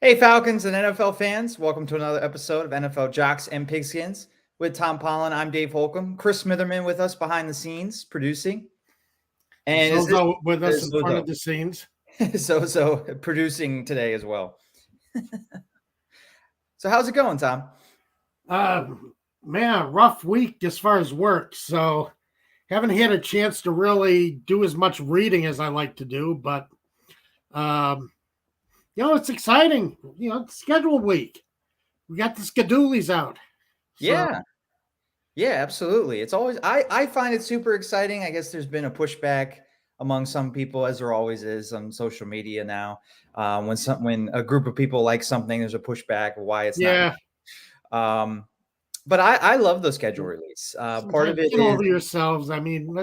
Hey, Falcons and NFL fans. Welcome to another episode of NFL Jocks and Pigskins with Tom Pollen. I'm Dave Holcomb. Chris Smitherman with us behind the scenes producing. And Zozo with us in front of Zozo. the scenes. So producing today as well. So how's it going, Tom? Man, rough week as far as work. So haven't had a chance to really do as much reading as I like to do, but it's exciting. It's schedule week. We got the schedulies out. So. Yeah, absolutely. It's always I find it super exciting. I guess there's been a pushback among some people, as there always is on social media now. When a group of people like something, there's a pushback of why it's not. But I love the schedule release. Part of it get over yourselves. I mean,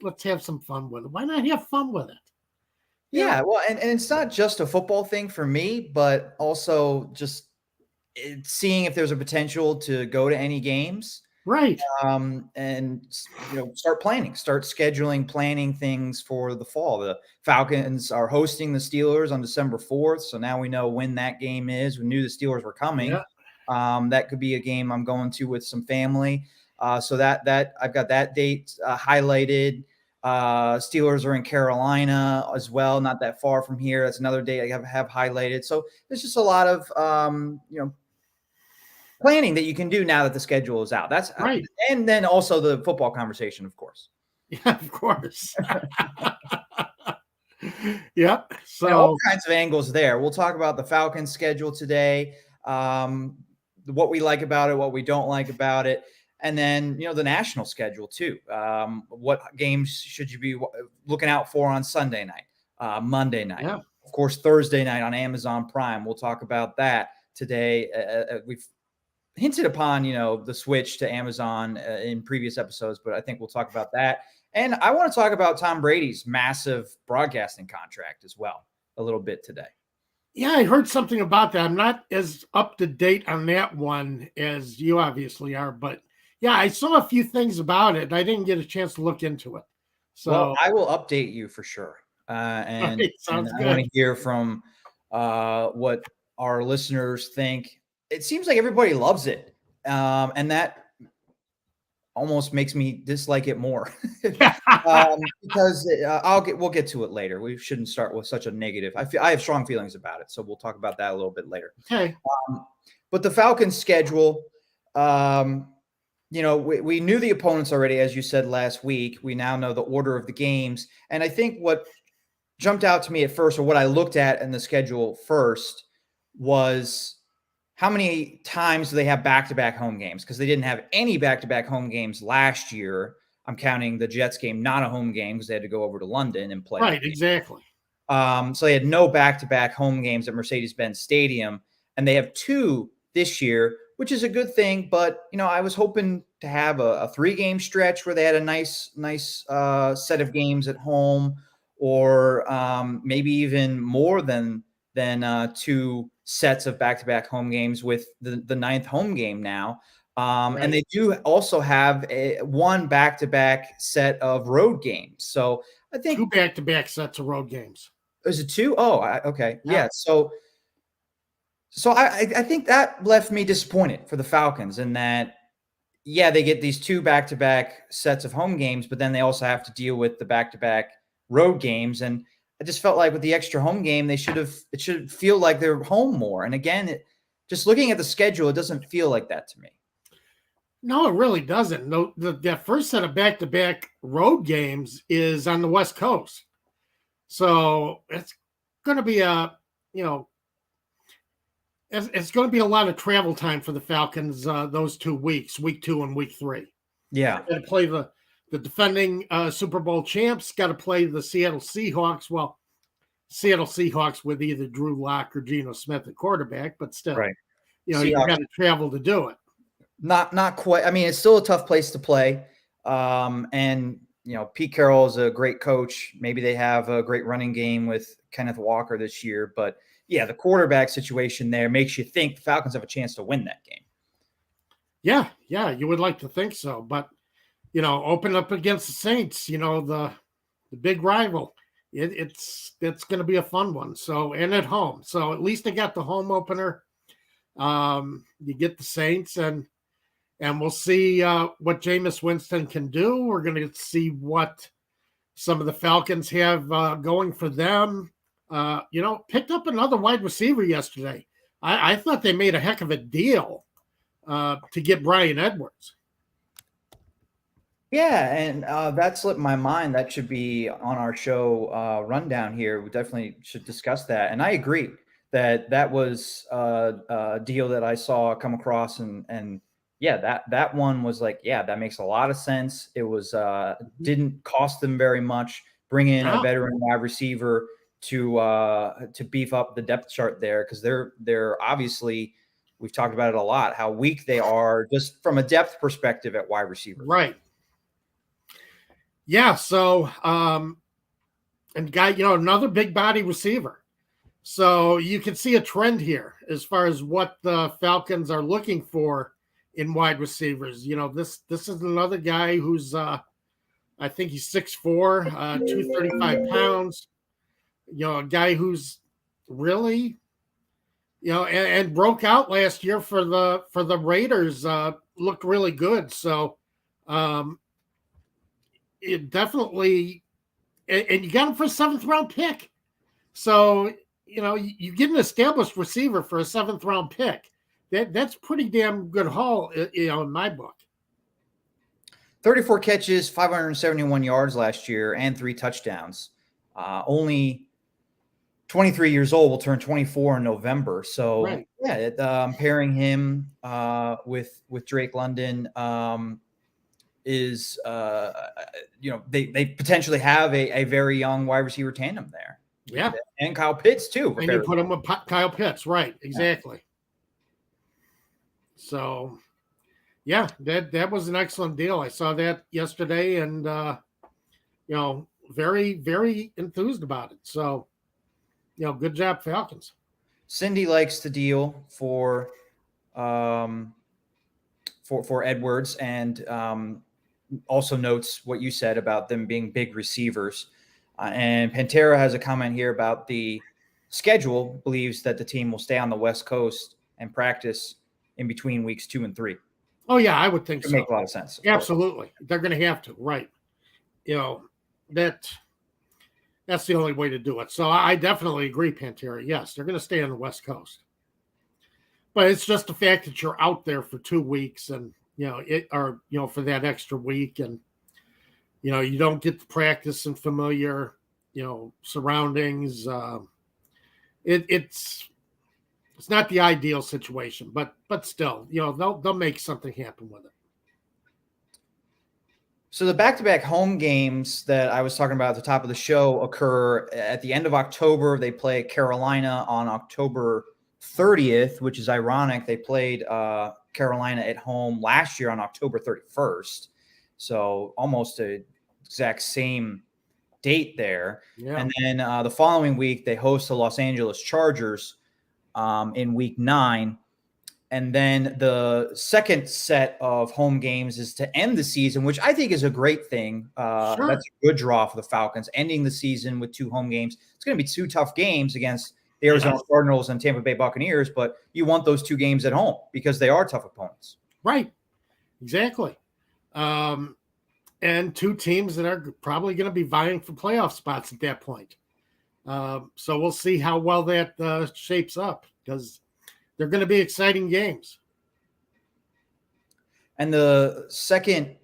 let's have some fun with it. Why not have fun with it? Yeah, well, and it's not just a football thing for me, but also just seeing if there's a potential to go to any games. Right. And start planning things for the fall. The Falcons are hosting the Steelers on December 4th. So now we know when that game is. We knew the Steelers were coming. Yeah. That could be a game I'm going to with some family. So that I've got that date highlighted. Steelers are in Carolina as well, not that far from here. That's another date I have highlighted. So there's just a lot of planning that you can do now that the schedule is out. That's right. And then also the football conversation, of course. Yeah, of course. Yep. So all kinds of angles there. We'll talk about the Falcons schedule today, what we like about it, what we don't like about it. And then, the national schedule too. What games should you be looking out for on Sunday night, Monday night? Yeah. Of course, Thursday night on Amazon Prime. We'll talk about that today. We've hinted upon, the switch to Amazon in previous episodes, but I think we'll talk about that. And I want to talk about Tom Brady's massive broadcasting contract as well a little bit today. Yeah, I heard something about that. I'm not as up to date on that one as you obviously are, but yeah, I saw a few things about it. I didn't get a chance to look into it. So well, I will update you for sure. And I want to hear from what our listeners think. It seems like everybody loves it. And that almost makes me dislike it more because we'll get to it later. We shouldn't start with such a negative. I have strong feelings about it. So we'll talk about that a little bit later. Okay. But the Falcons schedule, we knew the opponents already, as you said last week. We now know the order of the games. And I think what jumped out to me at first, or what I looked at in the schedule first, was how many times do they have back-to-back home games? Because they didn't have any back-to-back home games last year. I'm counting the Jets game not a home game because they had to go over to London and play. Right, exactly. So they had no back-to-back home games at Mercedes-Benz Stadium, and they have 2 this year, which is a good thing. But, I was hoping to have a 3-game stretch where they had a nice set of games at home, or maybe even more than 2 sets of back-to-back home games with the 9th home game now. Right. And they do also have one back-to-back set of road games. So I think 2 back-to-back sets of road games. Is it 2? Oh, okay. Yeah. So I think that left me disappointed for the Falcons in that, yeah, they get these 2 back-to-back sets of home games, but then they also have to deal with the back-to-back road games. And I just felt like with the extra home game, it should feel like they're home more. And again, just looking at the schedule, it doesn't feel like that to me. No, it really doesn't. No, that first set of back-to-back road games is on the West Coast. So it's going to be it's going to be a lot of travel time for the Falcons those 2 weeks, week 2 and week 3. Yeah. Got to play the defending Super Bowl champs, got to play the Seattle Seahawks. Well, Seattle Seahawks with either Drew Lock or Geno Smith at quarterback, but still, right. You got to travel to do it. Not quite. I mean, it's still a tough place to play. And, Pete Carroll is a great coach. Maybe they have a great running game with Kenneth Walker this year. But, yeah, the quarterback situation there makes you think the Falcons have a chance to win that game. Yeah, you would like to think so. But, open up against the Saints, the big rival. it's going to be a fun one. So, and at home. So at least they got the home opener. You get the Saints, and we'll see what Jameis Winston can do. We're going to see what some of the Falcons have going for them. Picked up another wide receiver yesterday. I thought they made a heck of a deal to get Brian Edwards. Yeah, and that slipped my mind. That should be on our show rundown here. We definitely should discuss that. And I agree that was a deal that I saw come across, and yeah, that one was like, yeah, that makes a lot of sense. It was didn't cost them very much. Bring in a veteran wide receiver to beef up the depth chart there, because they're obviously, we've talked about it a lot, how weak they are just from a depth perspective at wide receiver. Right. Yeah. So, and another big body receiver. So you can see a trend here as far as what the Falcons are looking for in wide receivers. This is another guy who's, I think he's 6'4", 235 pounds. A guy who's really, and broke out last year for the Raiders. Looked really good. So, it definitely, and you got him for a 7th-round pick. So, you get an established receiver for a 7th-round pick. That's pretty damn good haul, in my book. 34 catches, 571 yards last year, and 3 touchdowns. Only 23 years old, will turn 24 in November. So, right. Yeah, pairing him with Drake London is, they potentially have a very young wide receiver tandem there. Yeah. And Kyle Pitts, too. And you put him with Kyle Pitts. Right. Exactly. Yeah. So, yeah, that was an excellent deal. I saw that yesterday, and, very, very enthused about it. So, good job, Falcons. Cindy likes the deal for Edwards, and also notes what you said about them being big receivers. And Pantera has a comment here about the schedule, believes that the team will stay on the West Coast and practice in between weeks 2 and 3. Oh, yeah, I would think so. Make a lot of sense. Absolutely. They're going to have to, right. That's the only way to do it. So I definitely agree, Pantera. Yes, they're going to stay on the West Coast. But it's just the fact that you're out there for 2 weeks, and, for that extra week, and, you don't get to practice in familiar, surroundings. It's not the ideal situation, but still, they'll make something happen with it. So the back-to-back home games that I was talking about at the top of the show occur at the end of October. They play Carolina on October 30th, which is ironic. They played Carolina at home last year on October 31st. So almost a exact same date there. Yeah. And then the following week, they host the Los Angeles Chargers in week 9. And then the second set of home games is to end the season, which I think is a great thing. Sure. That's a good draw for the Falcons, ending the season with 2 home games. It's going to be 2 tough games against the Arizona Cardinals and Tampa Bay Buccaneers, but you want those 2 games at home because they are tough opponents. Right. Exactly. And 2 teams that are probably going to be vying for playoff spots at that point. So we'll see how well that shapes up, because they're going to be exciting games. And the second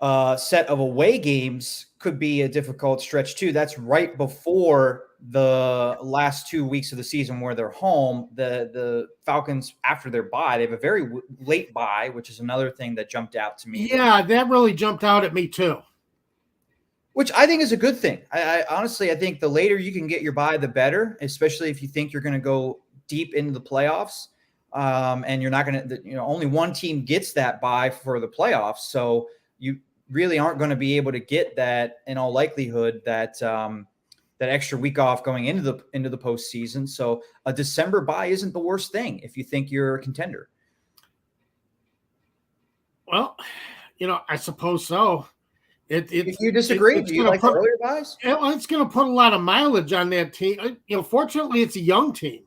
set of away games could be a difficult stretch too. That's right before the last 2 weeks of the season where they're home. The Falcons, after their bye, they have a very late bye, which is another thing that jumped out to me. Yeah, that really jumped out at me too. Which I think is a good thing. I honestly, I think the later you can get your bye, the better, especially if you think you're going to go deep into the playoffs. And you're not going to, only one team gets that bye for the playoffs. So you really aren't going to be able to get that, in all likelihood, that extra week off going into the postseason. So a December bye isn't the worst thing if you think you're a contender. Well, I suppose so. You disagree? It's Do you going to like the put earlier buys? it's going to put a lot of mileage on that team. Fortunately, it's a young team.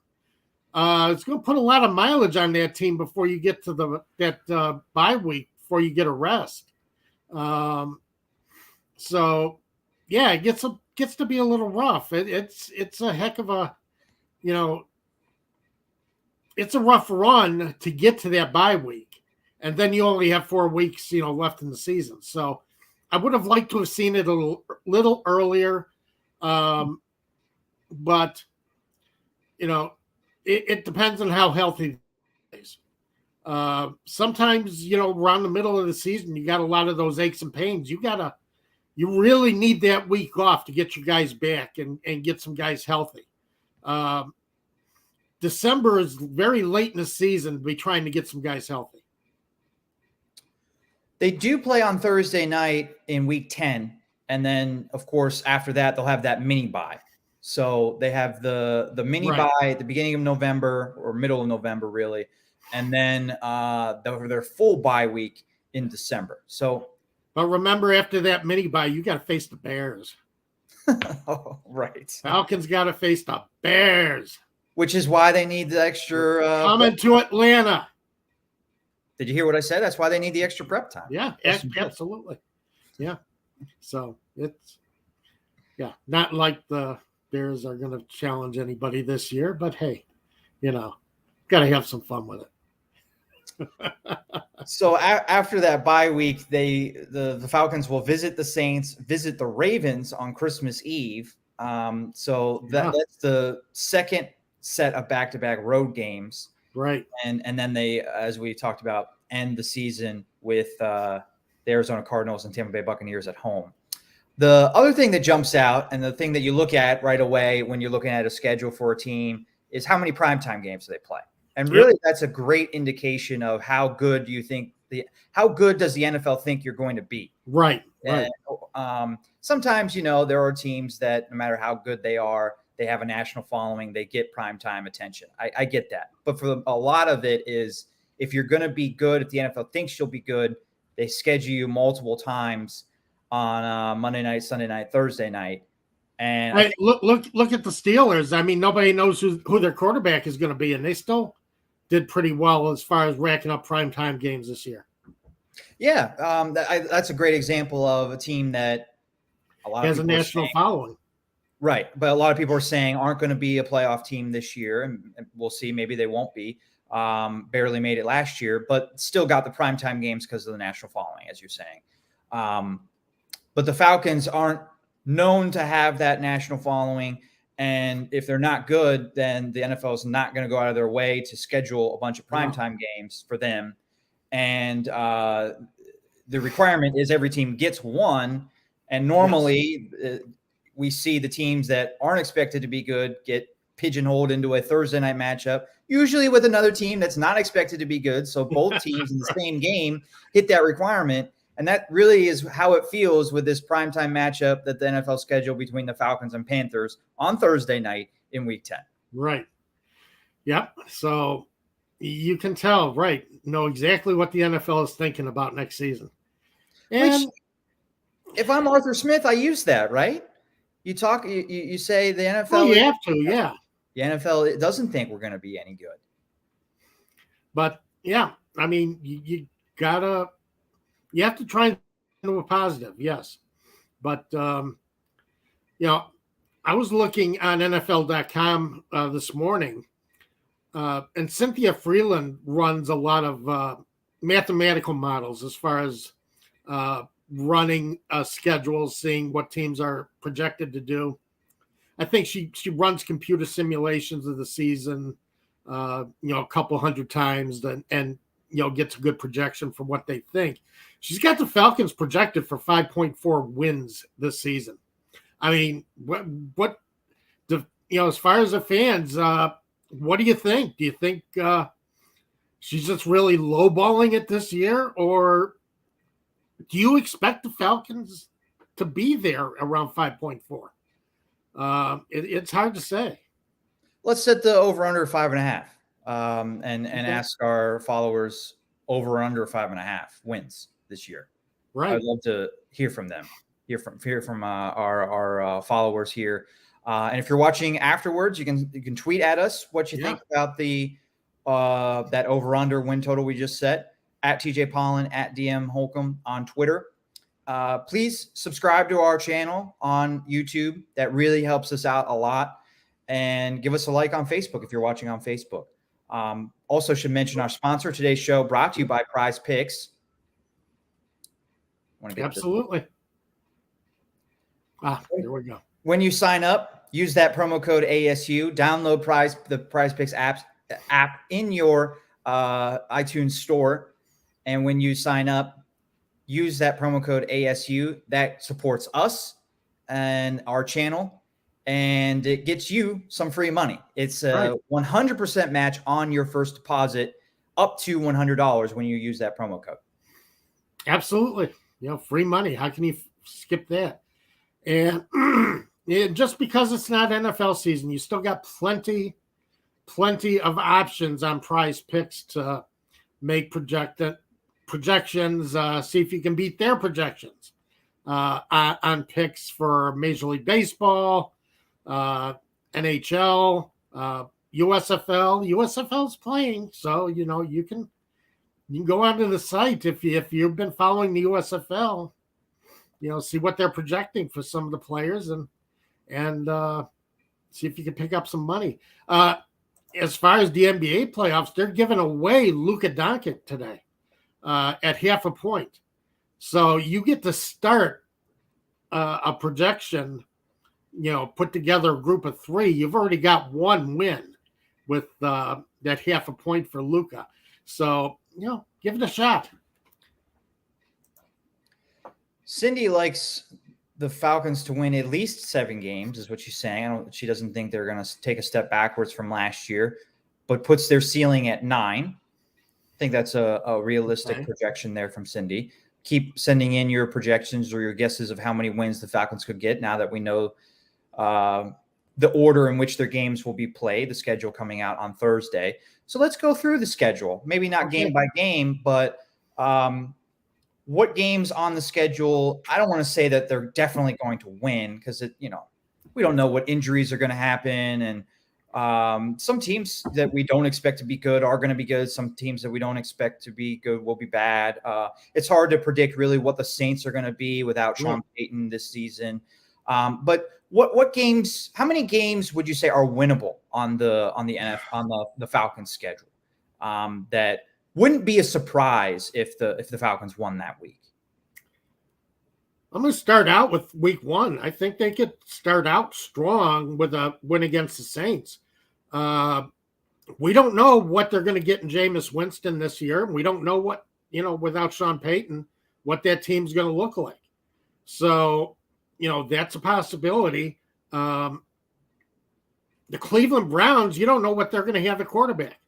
It's going to put a lot of mileage on that team before you get to that bye week, before you get a rest. So, yeah, it gets to be a little rough. It's a heck of a, it's a rough run to get to that bye week, and then you only have 4 weeks, left in the season. So, I would have liked to have seen it a little earlier, but it depends on how healthy he is. Sometimes, around the middle of the season, you got a lot of those aches and pains. You really need that week off to get your guys back and get some guys healthy. December is very late in the season to be trying to get some guys healthy. They do play on Thursday night in week 10. And then, of course, after that, they'll have that mini bye. So they have the mini bye at the beginning of November or middle of November, really. And then their full bye week in December. So, but remember, after that mini bye, you got to face the Bears. Oh, right. Falcons got to face the Bears. Which is why they need the extra coming to Atlanta. Did you hear what I said? That's why they need the extra prep time. Yeah, absolutely. Yeah. So it's not like the Bears are going to challenge anybody this year, but hey, got to have some fun with it. So after that bye week, the Falcons will visit the Saints, visit the Ravens on Christmas Eve. So that's the second set of back-to-back road games. Right. And then they, as we talked about, end the season with the Arizona Cardinals and Tampa Bay Buccaneers at home. The other thing that jumps out, and the thing that you look at right away when you're looking at a schedule for a team, is how many primetime games do they play. And really, that's a great indication of how good do you think how good does the NFL think you're going to be? Right. And, sometimes, there are teams that no matter how good they are, they have a national following, they get primetime attention. I get that. But for a lot of it is, if you're going to be good, if the NFL thinks you'll be good, they schedule you multiple times on Monday night, Sunday night, Thursday night. And look at the Steelers. I mean, nobody knows who their quarterback is going to be, and they still did pretty well as far as racking up primetime games this year. Yeah, that's a great example of a team that a lot has a national following. Right. But a lot of people are saying aren't going to be a playoff team this year. And we'll see. Maybe they won't be. Barely made it last year, but still got the primetime games because of the national following, as you're saying. But the Falcons aren't known to have that national following. And if they're not good, then the NFL is not going to go out of their way to schedule a bunch of primetime games for them. And the requirement is every team gets one. And normally we see the teams that aren't expected to be good get pigeonholed into a Thursday night matchup, usually with another team that's not expected to be good. So both teams in the same game hit that requirement. And that really is how it feels with this primetime matchup that the NFL scheduled between the Falcons and Panthers on Thursday night in Week 10. Right. Yep. So you can tell, know exactly what the NFL is thinking about next season. And which, if I'm Arthur Smith, I use that, right? You say the NFL. Well, you have to, yeah. The NFL doesn't think we're going to be any good. But yeah, I mean, you have to try and do a positive, yes. But I was looking on NFL.com this morning, and Cynthia Freeland runs a lot of mathematical models as far as running schedules, seeing what teams are projected to do. I think she runs computer simulations of the season, a couple hundred times, and gets a good projection for what they think. She's got the Falcons projected for 5.4 wins this season. I mean, as far as the fans, what do you think? Do you think she's just really lowballing it this year, or do you expect the Falcons to be there around 5.4? It's hard to say. Let's set the over-under 5.5, and ask our followers over or under 5.5 wins this year. Right. I'd love to hear from them, hear from our followers here. And if you're watching afterwards, you can tweet at us what you think about the that over/under win total we just set at TJ Pollen at DM Holcomb on Twitter. Please subscribe to our channel on YouTube. That really helps us out a lot. And give us a like on Facebook if you're watching on Facebook. Also should mention our sponsor today's show brought to you by Prize Picks. Absolutely. There we go. When you sign up, use that promo code ASU. Download the Prize Picks app in your iTunes store. And when you sign up, use that promo code ASU. That supports us and our channel, and it gets you some free money. It's a 100% match on your first deposit up to $100 when you use that promo code. Absolutely. Free money. How can you skip that? And just because it's not NFL season, you still got plenty of options on Prize Picks to make projections, see if you can beat their projections on picks for Major League Baseball, NHL, USFL. USFL's playing, so you can go onto the site if you've been following the USFL. See what they're projecting for some of the players and see if you can pick up some money. As far as the NBA playoffs, they're giving away Luka Doncic today at 0.5 point. So you get to start a projection, put together a group of 3. You've already got one win with that 0.5 point for Luka. So, give it a shot. Cindy likes the Falcons to win at least 7 games, is what she's saying. She doesn't think they're going to take a step backwards from last year, but puts their ceiling at 9. I think that's a realistic projection there from Cindy. Keep sending in your projections or your guesses of how many wins the Falcons could get now that we know the order in which their games will be played, the schedule coming out on Thursday. So let's go through the schedule. Maybe not game by game, but what games on the schedule? I don't want to say that they're definitely going to win because we don't know what injuries are going to happen, and some teams that we don't expect to be good are going to be good. Some teams that we don't expect to be good will be bad. It's hard to predict really what the Saints are going to be without Sean Payton this season. But what games? How many games would you say are winnable on the Falcons schedule? That wouldn't be a surprise if the Falcons won that week. I'm going to start out with week 1. I think they could start out strong with a win against the Saints. We don't know what they're going to get in Jameis Winston this year. We don't know what, without Sean Payton, what that team's going to look like. So, that's a possibility. The Cleveland Browns, you don't know what they're going to have at quarterback.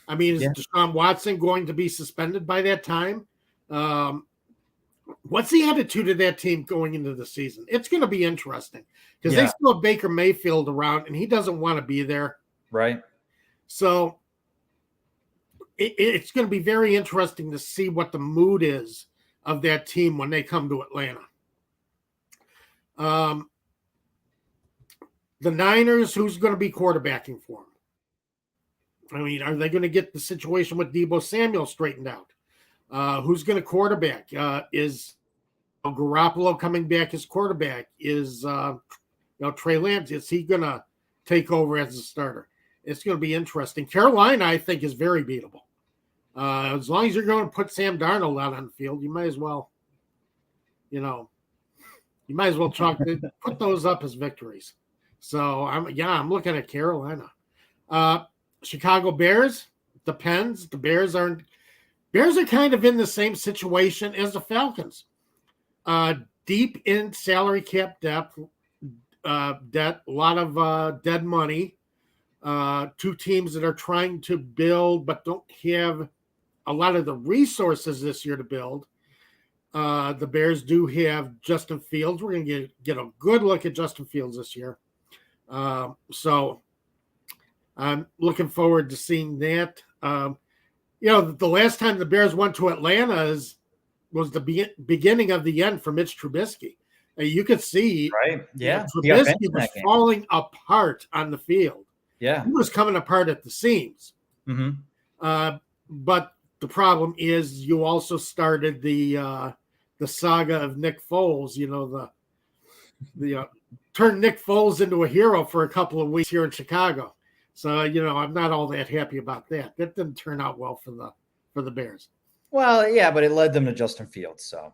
I mean, is Deshaun Watson going to be suspended by that time? What's the attitude of that team going into the season? It's going to be interesting because they still have Baker Mayfield around, and he doesn't want to be there. Right. So it's going to be very interesting to see what the mood is of that team when they come to Atlanta. The Niners, who's going to be quarterbacking for them? I mean, are they going to get the situation with Deebo Samuel straightened out? Who's going to quarterback? Is Garoppolo coming back as quarterback? Is Trey Lance? Is he going to take over as a starter? It's going to be interesting. Carolina, I think, is very beatable. As long as you're going to put Sam Darnold out on the field, you might as well, put those up as victories. So I'm looking at Carolina. Chicago Bears, depends. The Bears are kind of in the same situation as the Falcons. Deep in salary cap debt, a lot of dead money. 2 teams that are trying to build but don't have a lot of the resources this year to build. The Bears do have Justin Fields. We're going to get a good look at Justin Fields this year. So I'm looking forward to seeing that. The last time the Bears went to Atlanta is was the beginning of the end for Mitch Trubisky. And you could see, Right. Yeah. He got benched Trubisky in was that game. falling apart on the field. Yeah. He was coming apart at the seams. Mm-hmm. But the problem is you also started the saga of Nick Foles, the turned Nick Foles into a hero for a couple of weeks here in Chicago. So, I'm not all that happy about that. That didn't turn out well for the Bears. Well, yeah, but it led them to Justin Fields. So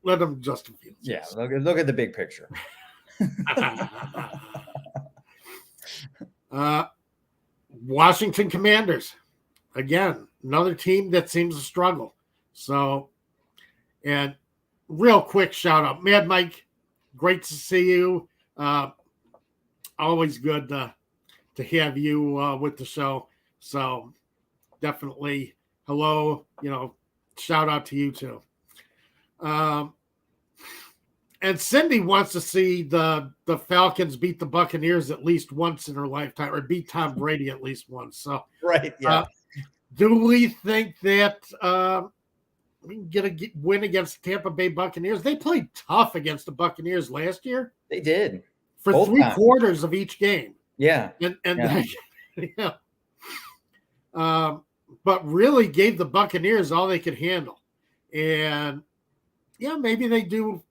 Let them Justin Fields. yeah, look at the big picture. Washington Commanders. Again, another team that seems to struggle. So, and real quick shout out, Mad Mike. Great to see you. Always good to have you with the show. So definitely hello, shout out to you too. And Cindy wants to see the Falcons beat the Buccaneers at least once in her lifetime, or beat Tom Brady at least once. So Right. Yeah. do we think that we can get a win against the Tampa Bay Buccaneers? They played tough against the Buccaneers last year. They did. For Both 3 times. quarters of each game. Yeah. And yeah. But really gave the Buccaneers all they could handle. And yeah, maybe they do.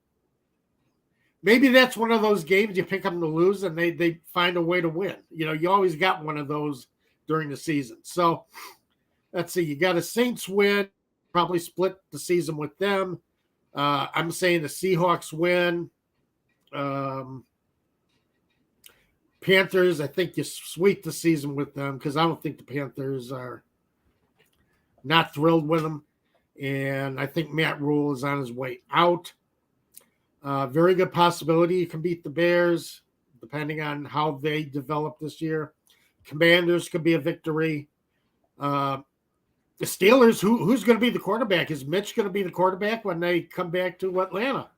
Maybe that's one of those games you pick them to lose and they find a way to win. You always got one of those during the season. So let's see. You got a Saints win, probably split the season with them. I'm saying the Seahawks win. Panthers, I think you sweep the season with them because I don't think the Panthers are not thrilled with them. And I think Matt Rule is on his way out. Very good possibility you can beat the Bears, depending on how they develop this year. Commanders could be a victory. The Steelers, who's going to be the quarterback? Is Mitch going to be the quarterback when they come back to Atlanta?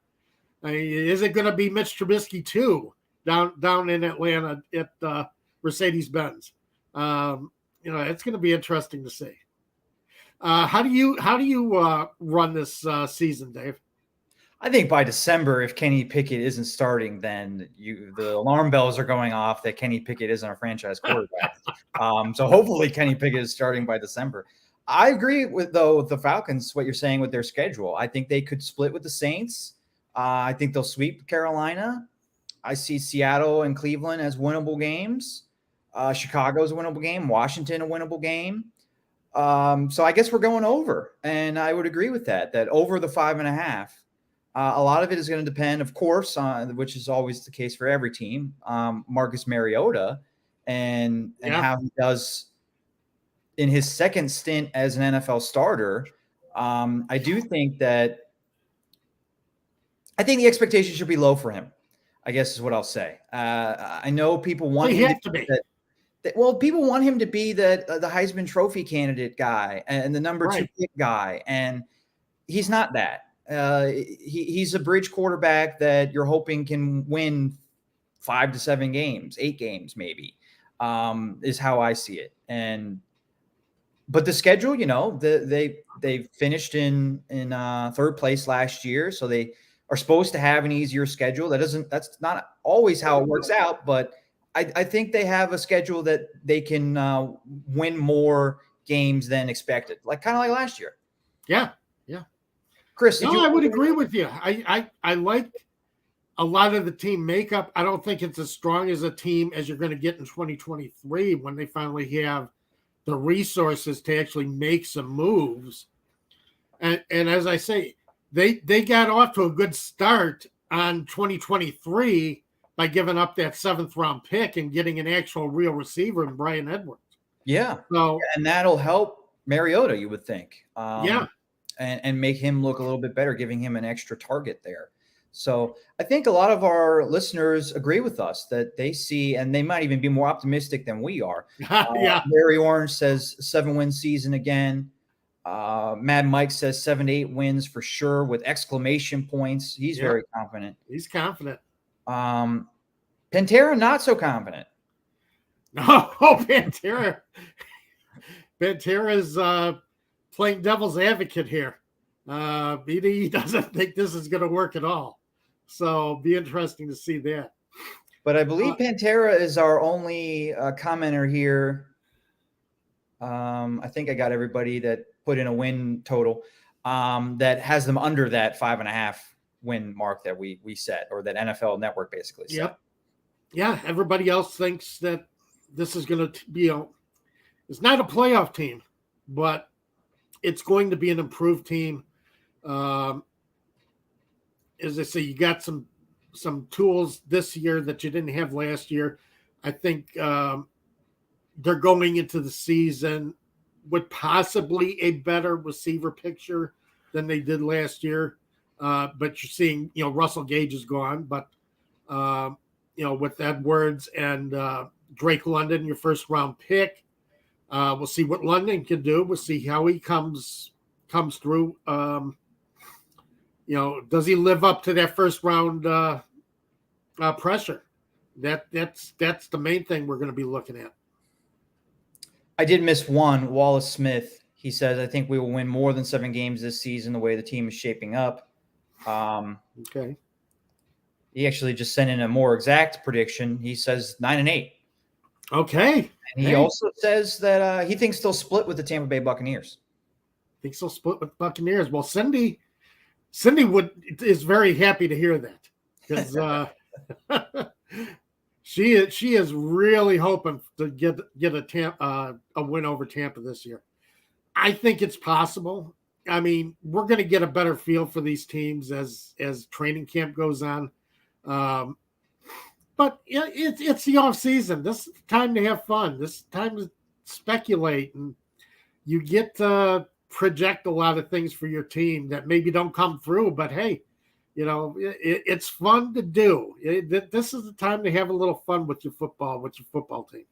Is it going to be Mitch Trubisky too down in Atlanta at Mercedes-Benz? It's going to be interesting to see. How do you run this season, Dave? I think by December, if Kenny Pickett isn't starting, then the alarm bells are going off that Kenny Pickett isn't a franchise quarterback. So hopefully Kenny Pickett is starting by December. I agree with the Falcons, what you're saying with their schedule. I think they could split with the Saints. I think they'll sweep Carolina. I see Seattle and Cleveland as winnable games. Chicago's a winnable game. Washington a winnable game. So I guess we're going over, and I would agree with that over the 5.5. A lot of it is going to depend, of course, on which is always the case for every team, Marcus Mariota and how he does in his second stint as an NFL starter. I do think that the expectation should be low for him, I guess is what I'll say. I know people want him to be people want him to be the Heisman Trophy candidate guy and the number 2 pick guy, and he's not that. He's a bridge quarterback that you're hoping can win 5 to 7 games, 8 games, maybe, is how I see it. But the schedule, they finished in 3rd place last year. So they are supposed to have an easier schedule. That's not always how it works out, but I think they have a schedule that they can win more games than expected, kind of like last year. Yeah. Chris, I would agree with you. I like a lot of the team makeup. I don't think it's as strong as a team as you're going to get in 2023 when they finally have the resources to actually make some moves. And as I say, they got off to a good start on 2023 by giving up that 7th round pick and getting an actual real receiver in Brian Edwards. Yeah. So, and that'll help Mariota, you would think. And make him look a little bit better, giving him an extra target there. So I think a lot of our listeners agree with us that they see, and they might even be more optimistic than we are. Larry Orange says 7-win season again. Mad Mike says 7 to 8 wins for sure with exclamation points. He's very confident. He's confident. Pantera, not so confident. No, Pantera. Pantera's playing devil's advocate here. BD doesn't think this is going to work at all. So be interesting to see that. But I believe Pantera is our only commenter here. I think I got everybody that put in a win total that has them under that 5.5 win mark that we set, or that NFL Network basically set. Yep. Yeah, everybody else thinks that this is going to be it's not a playoff team, but it's going to be an improved team. As I say, you got some tools this year that you didn't have last year. I think they're going into the season with possibly a better receiver picture than they did last year. But you're seeing, Russell Gage is gone, but with Edwards and Drake London, your first round pick, we'll see what London can do. We'll see how he comes through. Does he live up to that first round pressure? That's the main thing we're going to be looking at. I did miss one. Wallace Smith. He says, I think we will win more than 7 games this season, the way the team is shaping up. Okay. He actually just sent in a more exact prediction. He says 9-8. Okay. And he also says that he thinks they'll split with the Tampa Bay Buccaneers. Thinks they'll split with Buccaneers. Well, Cindy is very happy to hear that, because she is really hoping to get a win over Tampa this year. I think it's possible. I mean, we're going to get a better feel for these teams as training camp goes on. But it's the off season. This is the time to have fun. This is the time to speculate, and you get to project a lot of things for your team that maybe don't come through. But hey, it's fun to do. This is the time to have a little fun with your football team.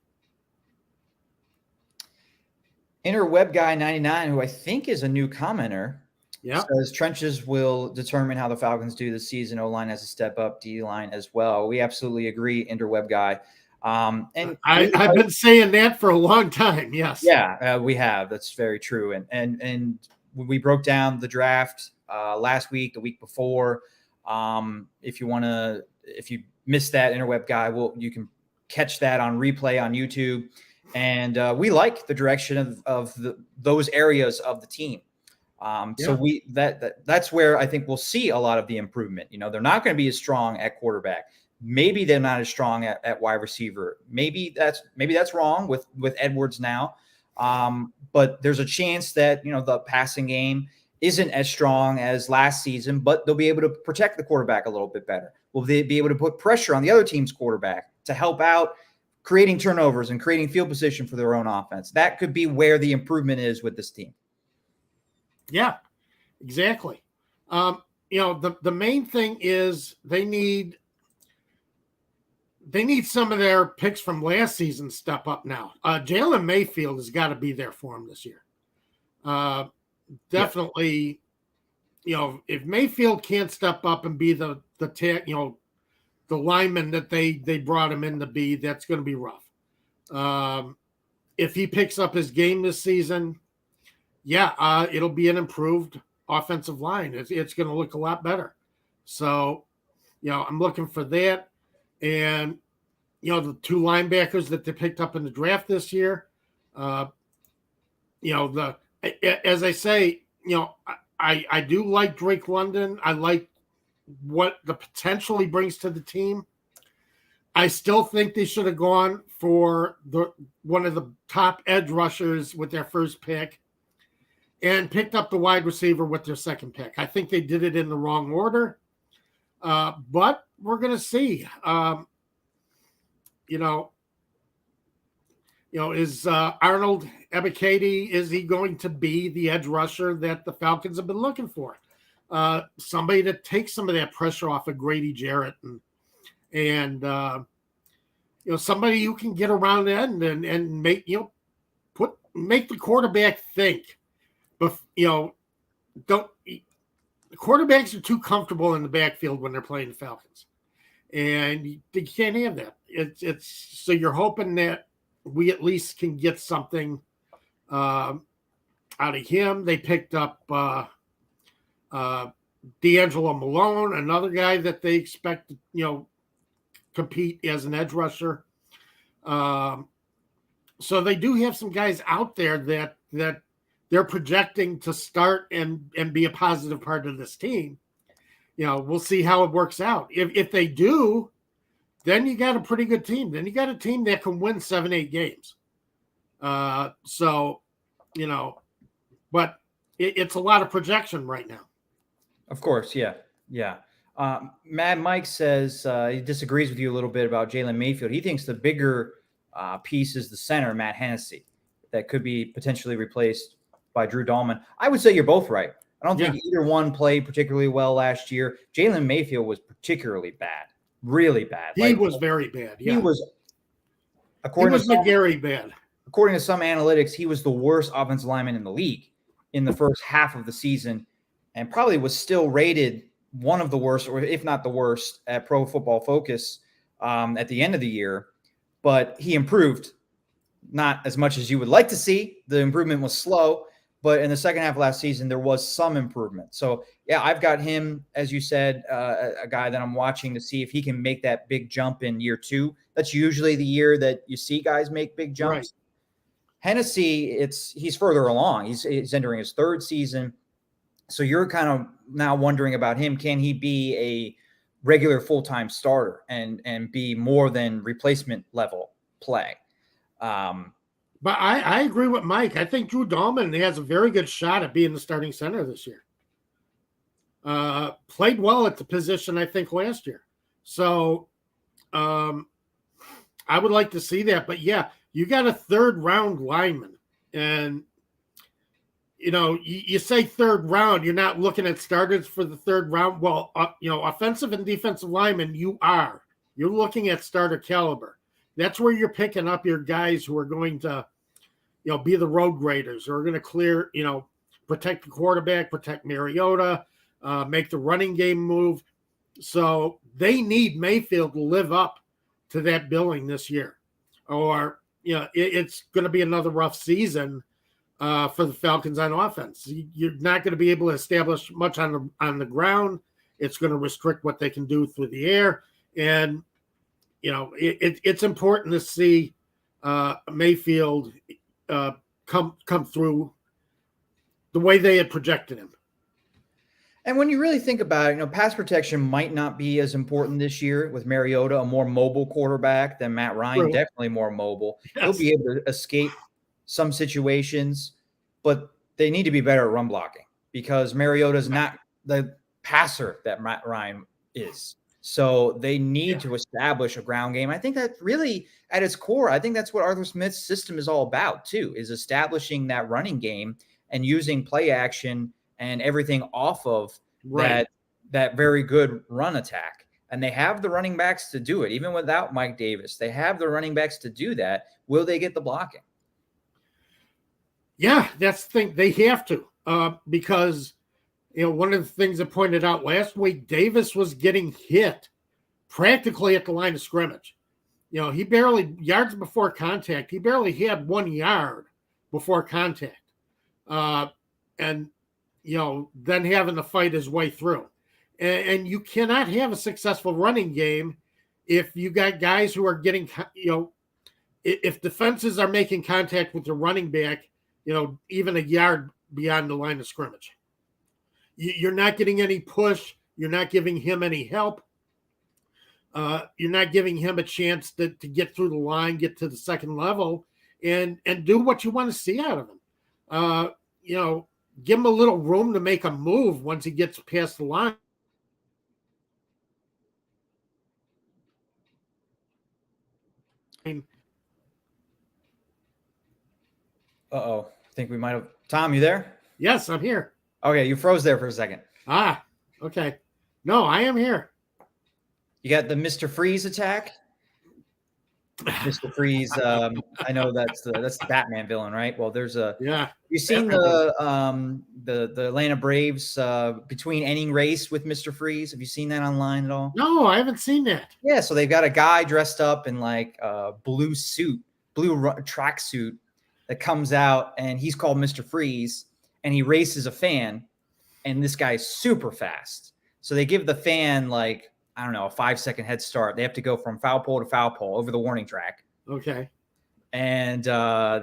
Interweb Guy 99, who I think is a new commenter, Yeah, says trenches will determine how the Falcons do this season. O-line has to step up, D-line as well. We absolutely agree, Interweb Guy. And I've been saying that for a long time. Yes. Yeah, we have. That's very true. And we broke down the draft last week, the week before. If you missed that, Interweb Guy, you can catch that on replay on YouTube. And we like the direction of those areas of the team. So that's where I think we'll see a lot of the improvement. They're not going to be as strong at quarterback. Maybe they're not as strong at wide receiver. Maybe that's wrong with Edwards now. But there's a chance that, the passing game isn't as strong as last season, but they'll be able to protect the quarterback a little bit better. Will they be able to put pressure on the other team's quarterback to help out creating turnovers and creating field position for their own offense? That could be where the improvement is with this team. Yeah, exactly. The main thing is they need some of their picks from last season step up now. Jalen Mayfield has got to be there for him this year. Definitely, if Mayfield can't step up and be the lineman that they brought him in to be, that's going to be rough. If he picks up his game this season, it'll be an improved offensive line. It's going to look a lot better. So, I'm looking for that. And, the 2 linebackers that they picked up in the draft this year, as I say, I do like Drake London. I like what the potential he brings to the team. I still think they should have gone for one of the top edge rushers with their first pick and picked up the wide receiver with their second pick. I think they did it in the wrong order, but we're going to see. Is Arnold Ebiketie, is he going to be the edge rusher that the Falcons have been looking for? Somebody to take some of that pressure off of Grady Jarrett and somebody who can get around the end and make the quarterback think. But quarterbacks are too comfortable in the backfield when they're playing the Falcons, and you can't have that. It's so you're hoping that we at least can get something out of him. They picked up D'Angelo Malone, another guy that they expect to, compete as an edge rusher. So they do have some guys out there that they're projecting to start and be a positive part of this team. We'll see how it works out. If they do, then you got a pretty good team. Then you got a team that can win 7-8 games. But it's a lot of projection right now. Of course, yeah. Mad Mike says he disagrees with you a little bit about Jalen Mayfield. He thinks the bigger piece is the center, Matt Hennessy, that could be potentially replaced by Drew Dahlman. I would say you're both right. I don't think either one played particularly well last year. Jalen Mayfield was particularly bad, really bad. He was very bad. Yeah. He was, according to McGarry, bad. According to some analytics, he was the worst offensive lineman in the league in the first half of the season, and probably was still rated one of the worst, or if not the worst, at Pro Football Focus at the end of the year. But he improved, not as much as you would like to see. The improvement was slow, but in the second half of last season, there was some improvement. So, yeah, I've got him, as you said, a guy that I'm watching to see if he can make that big jump in year 2. That's usually the year that you see guys make big jumps. Right. Hennessy, he's further along. He's entering his 3rd season. So you're kind of now wondering about him. Can he be a regular full-time starter and be more than replacement level play? But I agree with Mike. I think Drew Dahlman has a very good shot at being the starting center this year. Played well at the position, I think, last year. So I would like to see that. But, yeah, you got a 3rd-round lineman. And, you say 3rd round, you're not looking at starters for the 3rd round. Well, offensive and defensive linemen, you're looking at starter caliber. That's where you're picking up your guys who are going to, be the road graders, or are going to clear, protect the quarterback, protect Mariota, make the running game move. So they need Mayfield to live up to that billing this year, or it's going to be another rough season for the Falcons on offense. You're not going to be able to establish much on the ground. It's going to restrict what they can do through the air, and it's important to see Mayfield come through the way they had projected him. And when you really think about it, pass protection might not be as important this year with Mariota, a more mobile quarterback than Matt Ryan, True. Definitely more mobile. Yes. He'll be able to escape some situations, but they need to be better at run blocking because Mariota's not the passer that Matt Ryan is. So they need to establish a ground game. I think that really at its core, I think that's what Arthur Smith's system is all about too, is establishing that running game and using play action and everything off of that very good run attack. And they have the running backs to do it. Even without Mike Davis, they have the running backs to do that. Will they get the blocking? Yeah, that's the thing. They have to because one of the things I pointed out last week, Davis was getting hit practically at the line of scrimmage. He barely, yards before contact, he barely had 1 yard before contact. And, then having to fight his way through. And you cannot have a successful running game if you got guys who are getting, if defenses are making contact with the running back, even a yard beyond the line of scrimmage. You're not getting any push. You're not giving him any help. You're not giving him a chance to get through the line, get to the second level, and do what you want to see out of him. Give him a little room to make a move once he gets past the line. Uh-oh. I think we might have... Tom, you there? Yes, I'm here. Okay, you froze there for a second. Okay. No, I am here. You got the Mr. Freeze attack? Mr. Freeze, I know that's the Batman villain, right? Well, there's a... Yeah. You seen the Atlanta Braves between inning race with Mr. Freeze? Have you seen that online at all? No, I haven't seen that. Yeah, so they've got a guy dressed up in like a blue tracksuit that comes out, and he's called Mr. Freeze, and he races a fan, and this guy's super fast. So they give the fan like, I don't know, a 5-second head start. They have to go from foul pole to foul pole over the warning track. Okay. And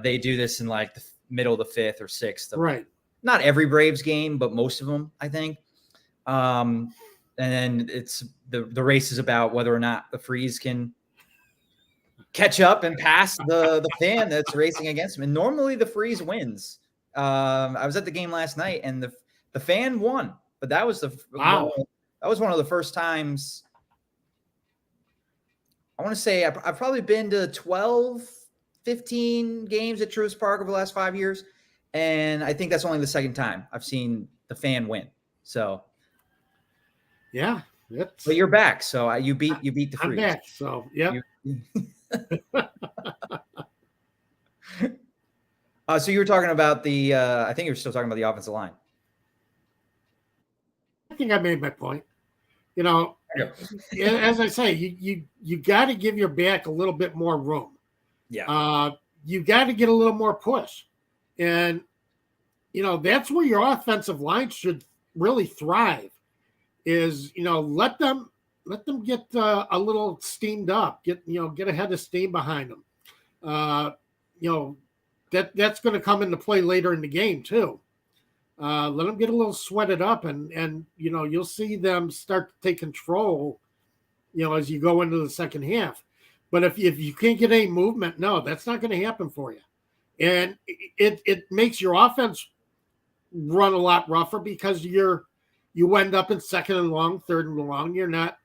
they do this in like the middle of the 5th or 6th. Right. Not every Braves game, but most of them, I think. And then it's the race is about whether or not the Freeze can catch up and pass the fan that's racing against him. And normally the Freeze wins. I was at the game last night, and the fan won. But that was Wow. That was one of the first times. I want to say I've probably been to 12, 15 games at Truist Park over the last 5 years. And I think that's only the second time I've seen the fan win. So, yeah. But you're back. So you beat the Freeze. I'm back. So, yeah. So you were talking about I think you were still talking about the offensive line. I think I made my point. As I say, you got to give your back a little bit more room. Yeah. You got to get a little more push. And, that's where your offensive line should really thrive is, let them get a little steamed up, get a head of steam behind them. That's going to come into play later in the game too. Let them get a little sweated up and you'll see them start to take control, as you go into the second half. But if you can't get any movement, no, that's not going to happen for you. And it makes your offense run a lot rougher because you end up in second and long, third and long. You're not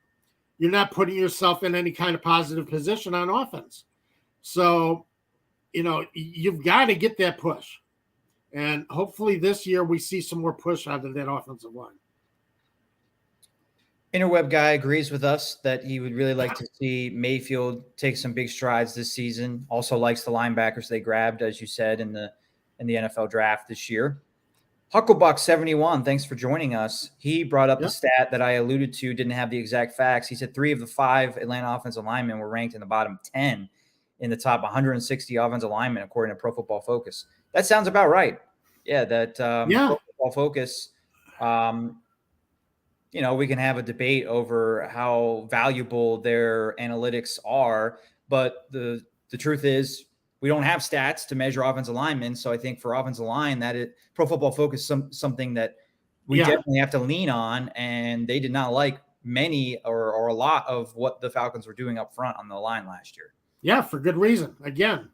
putting yourself in any kind of positive position on offense. So, you've got to get that push. And hopefully this year we see some more push out of that offensive line. Interweb guy agrees with us that he would really like to see Mayfield take some big strides this season. Also likes the linebackers they grabbed, as you said, in the NFL draft this year. Hucklebuck 71, thanks for joining us. He brought up the stat that I alluded to, didn't have the exact facts. He said 3 of the 5 Atlanta offensive linemen were ranked in the bottom 10 in the top 160 offensive linemen, according to Pro Football Focus. That sounds about right. Yeah, that Pro Football Focus, we can have a debate over how valuable their analytics are, but the truth is we don't have stats to measure offensive linemen. So I think for offensive line, Pro Football Focus something that we definitely have to lean on, and they did not like many or a lot of what the Falcons were doing up front on the line last year. Yeah, for good reason. Again,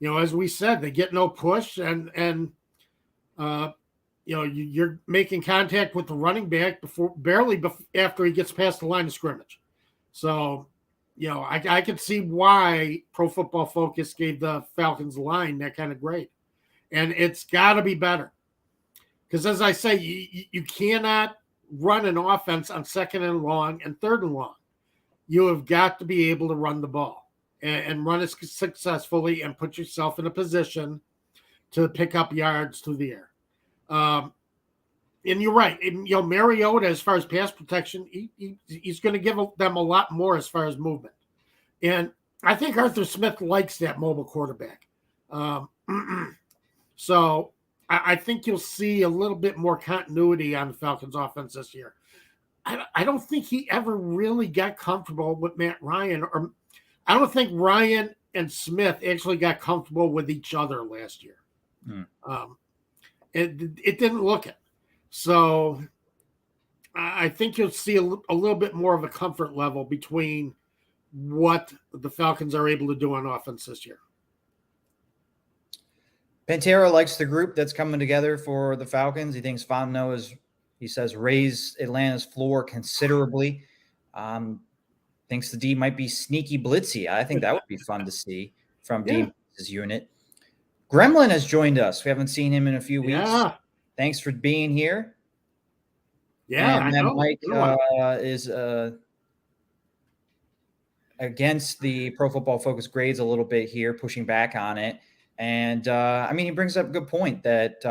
as we said, they get no push and you're making contact with the running back barely after he gets past the line of scrimmage. So, I could see why Pro Football Focus gave the Falcons line that kind of grade. And it's got to be better. Because as I say, you cannot run an offense on second and long and third and long. You have got to be able to run the ball and run it successfully and put yourself in a position to pick up yards through the air. And you're right. Mariota, as far as pass protection, he's going to give them a lot more as far as movement. And I think Arthur Smith likes that mobile quarterback. So I think you'll see a little bit more continuity on the Falcons offense this year. I don't think he ever really got comfortable with Matt Ryan, or I don't think Ryan and Smith actually got comfortable with each other last year. It didn't look it. So I think you'll see a little bit more of a comfort level between what the Falcons are able to do on offense this year. Pantera likes the group that's coming together for the Falcons. He thinks Fontenot he says, raised Atlanta's floor considerably. Thinks the D might be sneaky blitzy. I think that would be fun to see from Dean's unit. Gremlin has joined us. We haven't seen him in a few weeks. Yeah. Thanks for being here. Yeah, and Mike is against the Pro Football Focus grades a little bit here, pushing back on it. And he brings up a good point that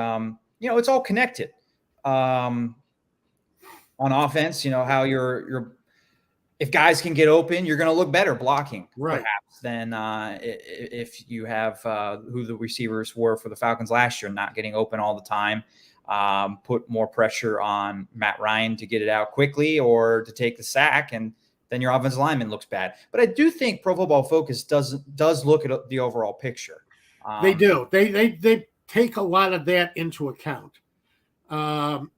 it's all connected. On offense, how your if guys can get open, you're going to look better blocking, Right. perhaps, than if you have who the receivers were for the Falcons last year, not getting open all the time. Put more pressure on Matt Ryan to get it out quickly or to take the sack, and then your offensive lineman looks bad. But I do think Pro Football Focus does look at the overall picture. They do. They take a lot of that into account. I'm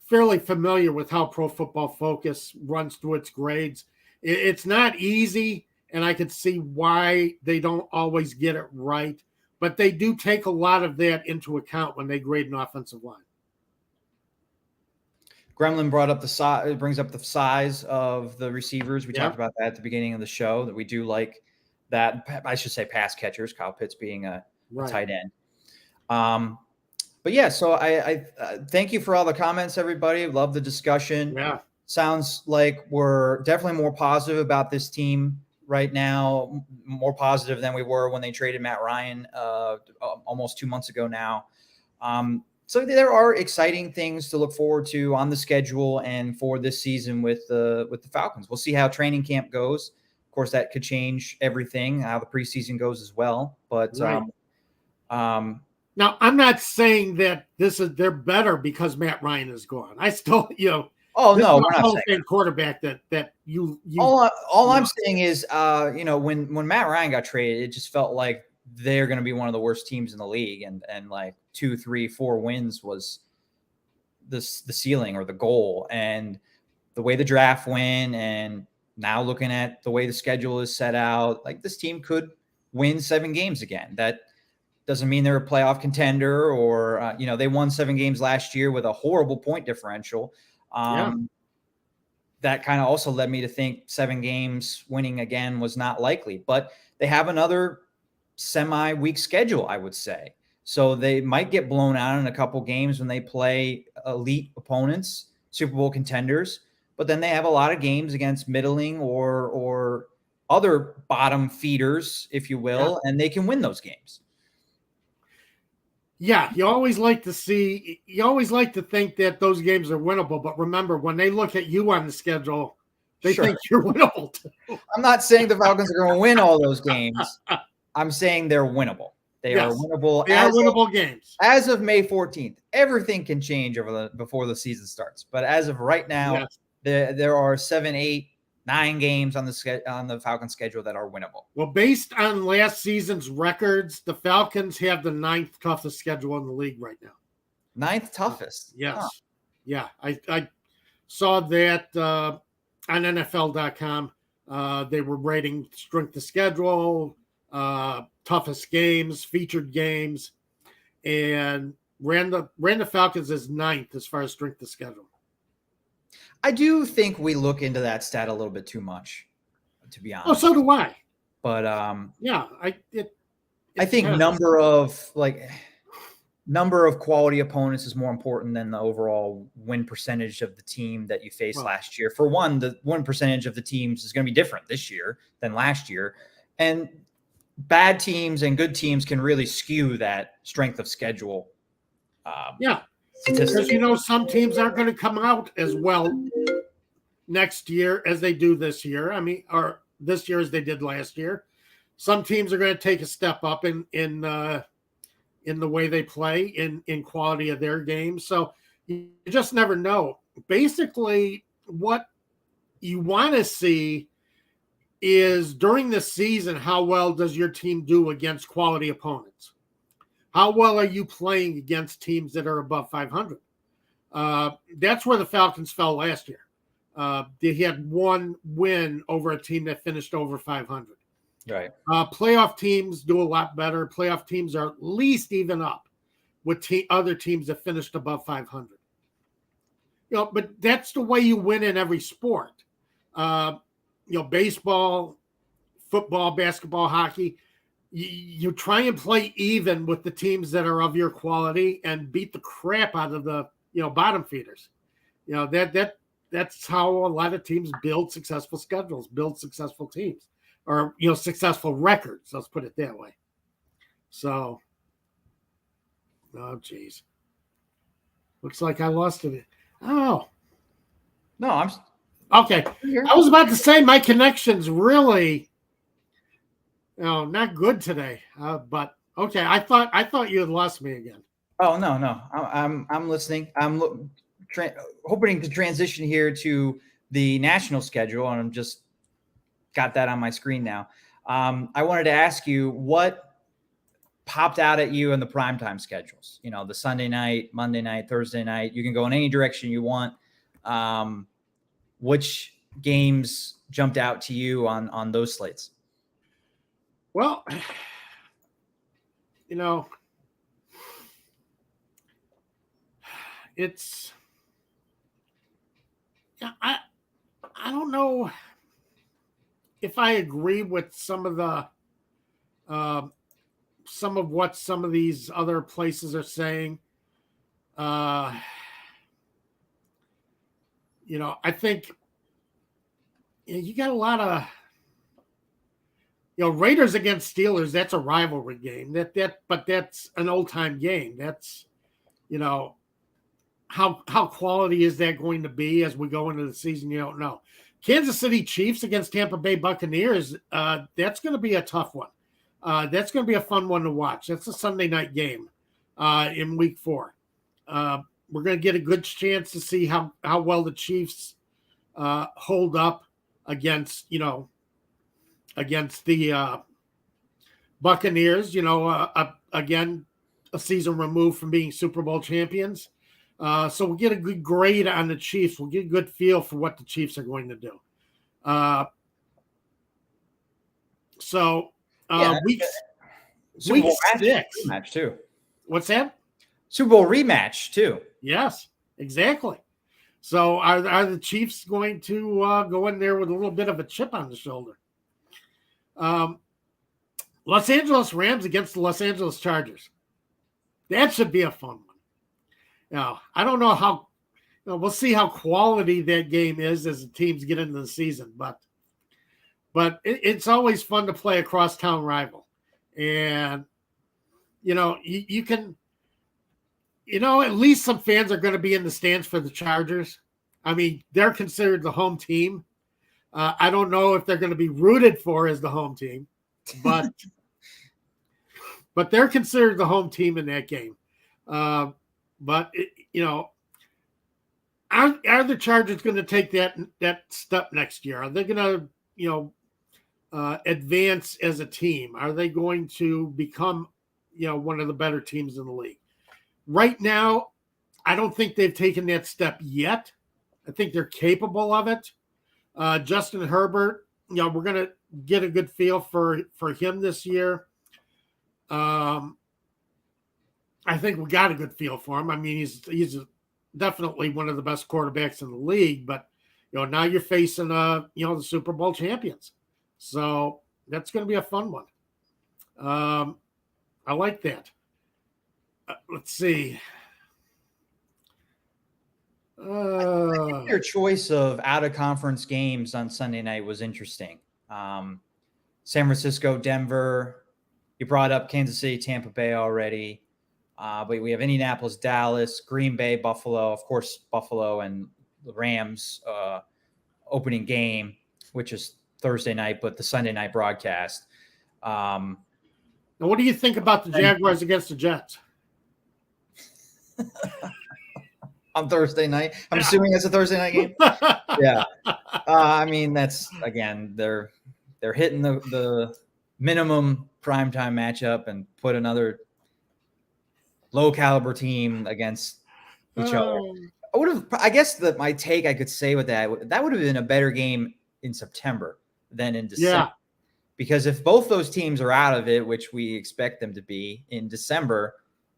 fairly familiar with how Pro Football Focus runs through its grades. It's not easy, and I could see why they don't always get it right, but they do take a lot of that into account when they grade an offensive line. Gremlin brought up the size, brings up the size of the receivers. We Yeah. talked about that at the beginning of the show, that we do like that. I should say pass catchers, Kyle Pitts being a tight end. But yeah, so I thank you for all the comments, everybody. Love the discussion. Yeah. Sounds like we're definitely more positive about this team right now, more positive than we were when they traded Matt Ryan almost 2 months ago now. So there are exciting things to look forward to on the schedule and for this season with the Falcons. We'll see how training camp goes. Of course, that could change everything, how the preseason goes as well. But right. Now, I'm not saying that they're better because Matt Ryan is gone. I still, oh no, we're not saying quarterback that you. All I'm saying is, when Matt Ryan got traded, it just felt like they're going to be one of the worst teams in the league, and like 2, 3, 4 wins was the ceiling or the goal. And the way the draft went, and now looking at the way the schedule is set out, like this team could win 7 games again. That doesn't mean they're a playoff contender, or they won 7 games last year with a horrible point differential. That kind of also led me to think 7 games winning again was not likely, but they have another semi-weak schedule, I would say. So they might get blown out in a couple games when they play elite opponents, Super Bowl contenders, but then they have a lot of games against middling or other bottom feeders, if you will, and they can win those games. Yeah, you always like to think that those games are winnable, but remember, when they look at you on the schedule, they think you're winnable too. I'm not saying the Falcons are going to win all those games. I'm saying they're winnable. They are winnable. They are winnable games. As of May 14th, everything can change before the season starts. But as of right now, there are 7, 8, 9 games on the Falcons schedule that are winnable. Well, based on last season's records, the Falcons have the 9th toughest schedule in the league right now. 9th toughest? Yes. Huh. Yeah. I saw that on NFL.com. They were rating strength of schedule, toughest games, featured games, and ran the Falcons as 9th as far as strength of schedule. I do think we look into that stat a little bit too much, to be honest. Oh, so do I. But I think number of quality opponents is more important than the overall win percentage of the team that you faced last year. For one, the win percentage of the teams is going to be different this year than last year, and bad teams and good teams can really skew that strength of schedule. Because some teams aren't going to come out as well next year as they do this year. I mean, or this year as they did last year. Some teams are going to take a step up in the way they play, in quality of their game. So you just never know. Basically, what you want to see is during the season, how well does your team do against quality opponents? How well are you playing against teams that are above 500? That's where the Falcons fell last year. They had 1 win over a team that finished over 500. Right. Playoff teams do a lot better. Playoff teams are at least even up with other teams that finished above 500. But that's the way you win in every sport. Baseball, football, basketball, hockey. You try and play even with the teams that are of your quality and beat the crap out of the bottom feeders. That's how a lot of teams build successful schedules, build successful teams, or successful records. Let's put it that way. So, oh geez, looks like I lost it. Oh, no, Okay. I was about to say my connection's really, not good today. But okay. I thought you had lost me again. Oh no, I'm listening. I'm hoping to transition here to the national schedule, and I'm just got that on my screen now. I wanted to ask you what popped out at you in the primetime schedules. You know, the Sunday night, Monday night, Thursday night. You can go in any direction you want. Which games jumped out to you on those slates? Well, you know, it's I don't know if I agree with some of what some of these other places are saying. I think you got a lot of Raiders against Steelers. That's a rivalry game. But that's an old time game. That's how quality is that going to be as we go into the season? You don't know. Kansas City Chiefs against Tampa Bay Buccaneers. That's going to be a tough one. That's going to be a fun one to watch. That's a Sunday night game in Week 4. We're going to get a good chance to see how well the Chiefs hold up against the Buccaneers. Again, a season removed from being Super Bowl champions. So we'll get a good grade on the Chiefs. We'll get a good feel for what the Chiefs are going to do. Week Super Bowl 6 rematch too. What's that? Super Bowl rematch too. Yes, exactly. So are the Chiefs going to go in there with a little bit of a chip on the shoulder? Los Angeles Rams against the Los Angeles Chargers. That should be a fun one. Now, I don't know how, we'll see how quality that game is as the teams get into the season, but it's always fun to play a crosstown rival. And, you can, at least some fans are going to be in the stands for the Chargers. I mean, they're considered the home team. I don't know if they're going to be rooted for as the home team, but they're considered the home team in that game. But are the Chargers going to take that step next year? Are they going to, advance as a team? Are they going to become, one of the better teams in the league? Right now, I don't think they've taken that step yet. I think they're capable of it. Justin Herbert, we're going to get a good feel for him this year. I think we got a good feel for him. I mean, he's definitely one of the best quarterbacks in the league, but now you're facing the Super Bowl champions. So that's going to be a fun one. I like that. Let's see. I think their choice of out-of-conference games on Sunday night was interesting. San Francisco, Denver. You brought up Kansas City, Tampa Bay already. But we have Indianapolis, Dallas, Green Bay, Buffalo. Of course, Buffalo and the Rams opening game, which is Thursday night, but the Sunday night broadcast. Now, what do you think about the Jaguars against the Jets? On Thursday night? I'm assuming it's a Thursday night game? Yeah. I mean, that's, again, they're hitting the minimum primetime matchup and put another low caliber team against each other. I guess that my take I could say with that would have been a better game in September than in December. Yeah. Because if both those teams are out of it, which we expect them to be in December,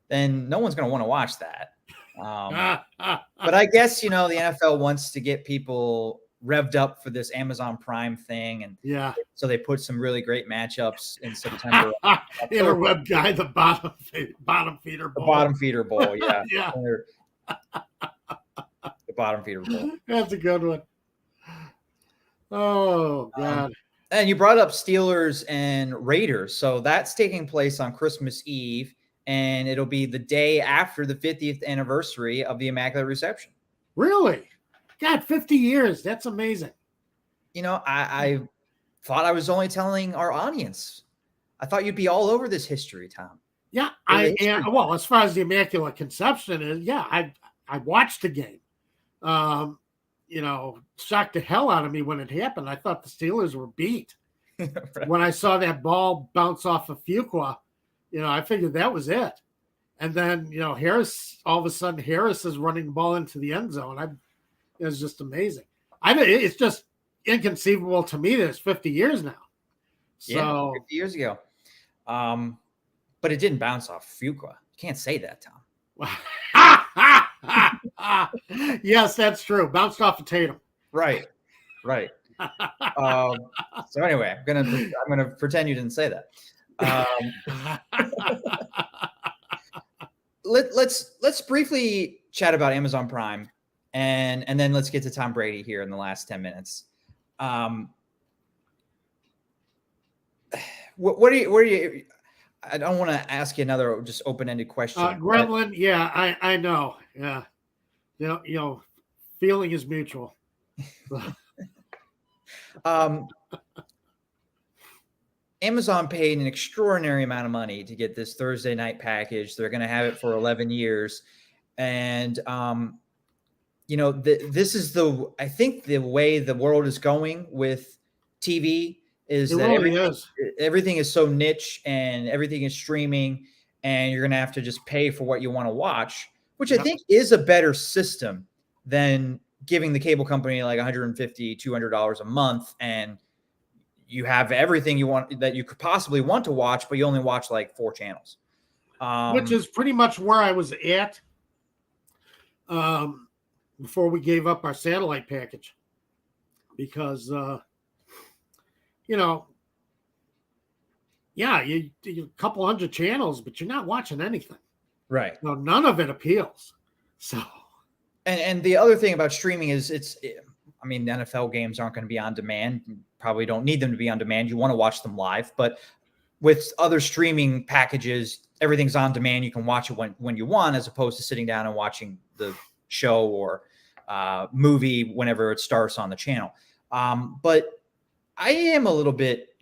then no one's going to want to watch that. But I guess, the NFL wants to get people revved up for this Amazon Prime thing. And so they put some really great matchups in September. Interweb guy, the bottom feeder bowl. The bottom feeder bowl, yeah. Yeah. The bottom feeder bowl. That's a good one. Oh, God. And you brought up Steelers and Raiders. So that's taking place on Christmas Eve, and it'll be the day after the 50th anniversary of the Immaculate Reception. Really? God, 50 years. That's amazing. I thought I was only telling our audience. I thought you'd be all over this history, Tom. Yeah, well, as far as the Immaculate Conception is, yeah, I watched the game. Shocked the hell out of me when it happened. I thought the Steelers were beat. Right. When I saw that ball bounce off of Fuqua, I figured that was it. And then, Harris, all of a sudden, Harris is running the ball into the end zone. It was just amazing. It's just inconceivable to me that it's 50 years now. So 50 years ago. But it didn't bounce off Fuqua. You can't say that, Tom. Yes, that's true. Bounced off of Tatum. Right. So anyway, I'm gonna pretend you didn't say that. Let's briefly chat about Amazon Prime, and then let's get to Tom Brady here in the last 10 minutes. What are you? I don't want to ask you another just open-ended question. Gremlin, yeah, I know. Yeah. Feeling is mutual. Amazon paid an extraordinary amount of money to get this Thursday night package. They're going to have it for 11 years. And, this is I think the way the world is going with TV is that everything is so niche and everything is streaming, and you're going to have to just pay for what you want to watch, which I think is a better system than giving the cable company like $150, $200 a month, and you have everything you want that you could possibly want to watch, but you only watch like 4 channels. Which is pretty much where I was at before we gave up our satellite package, because you a couple hundred channels, but you're not watching anything. Right. No, none of it appeals. So, and the other thing about streaming is the NFL games aren't going to be on demand. You probably don't need them to be on demand. You want to watch them live, but with other streaming packages, everything's on demand. You can watch it when you want, as opposed to sitting down and watching the show or movie whenever it starts on the channel. But I am a little bit,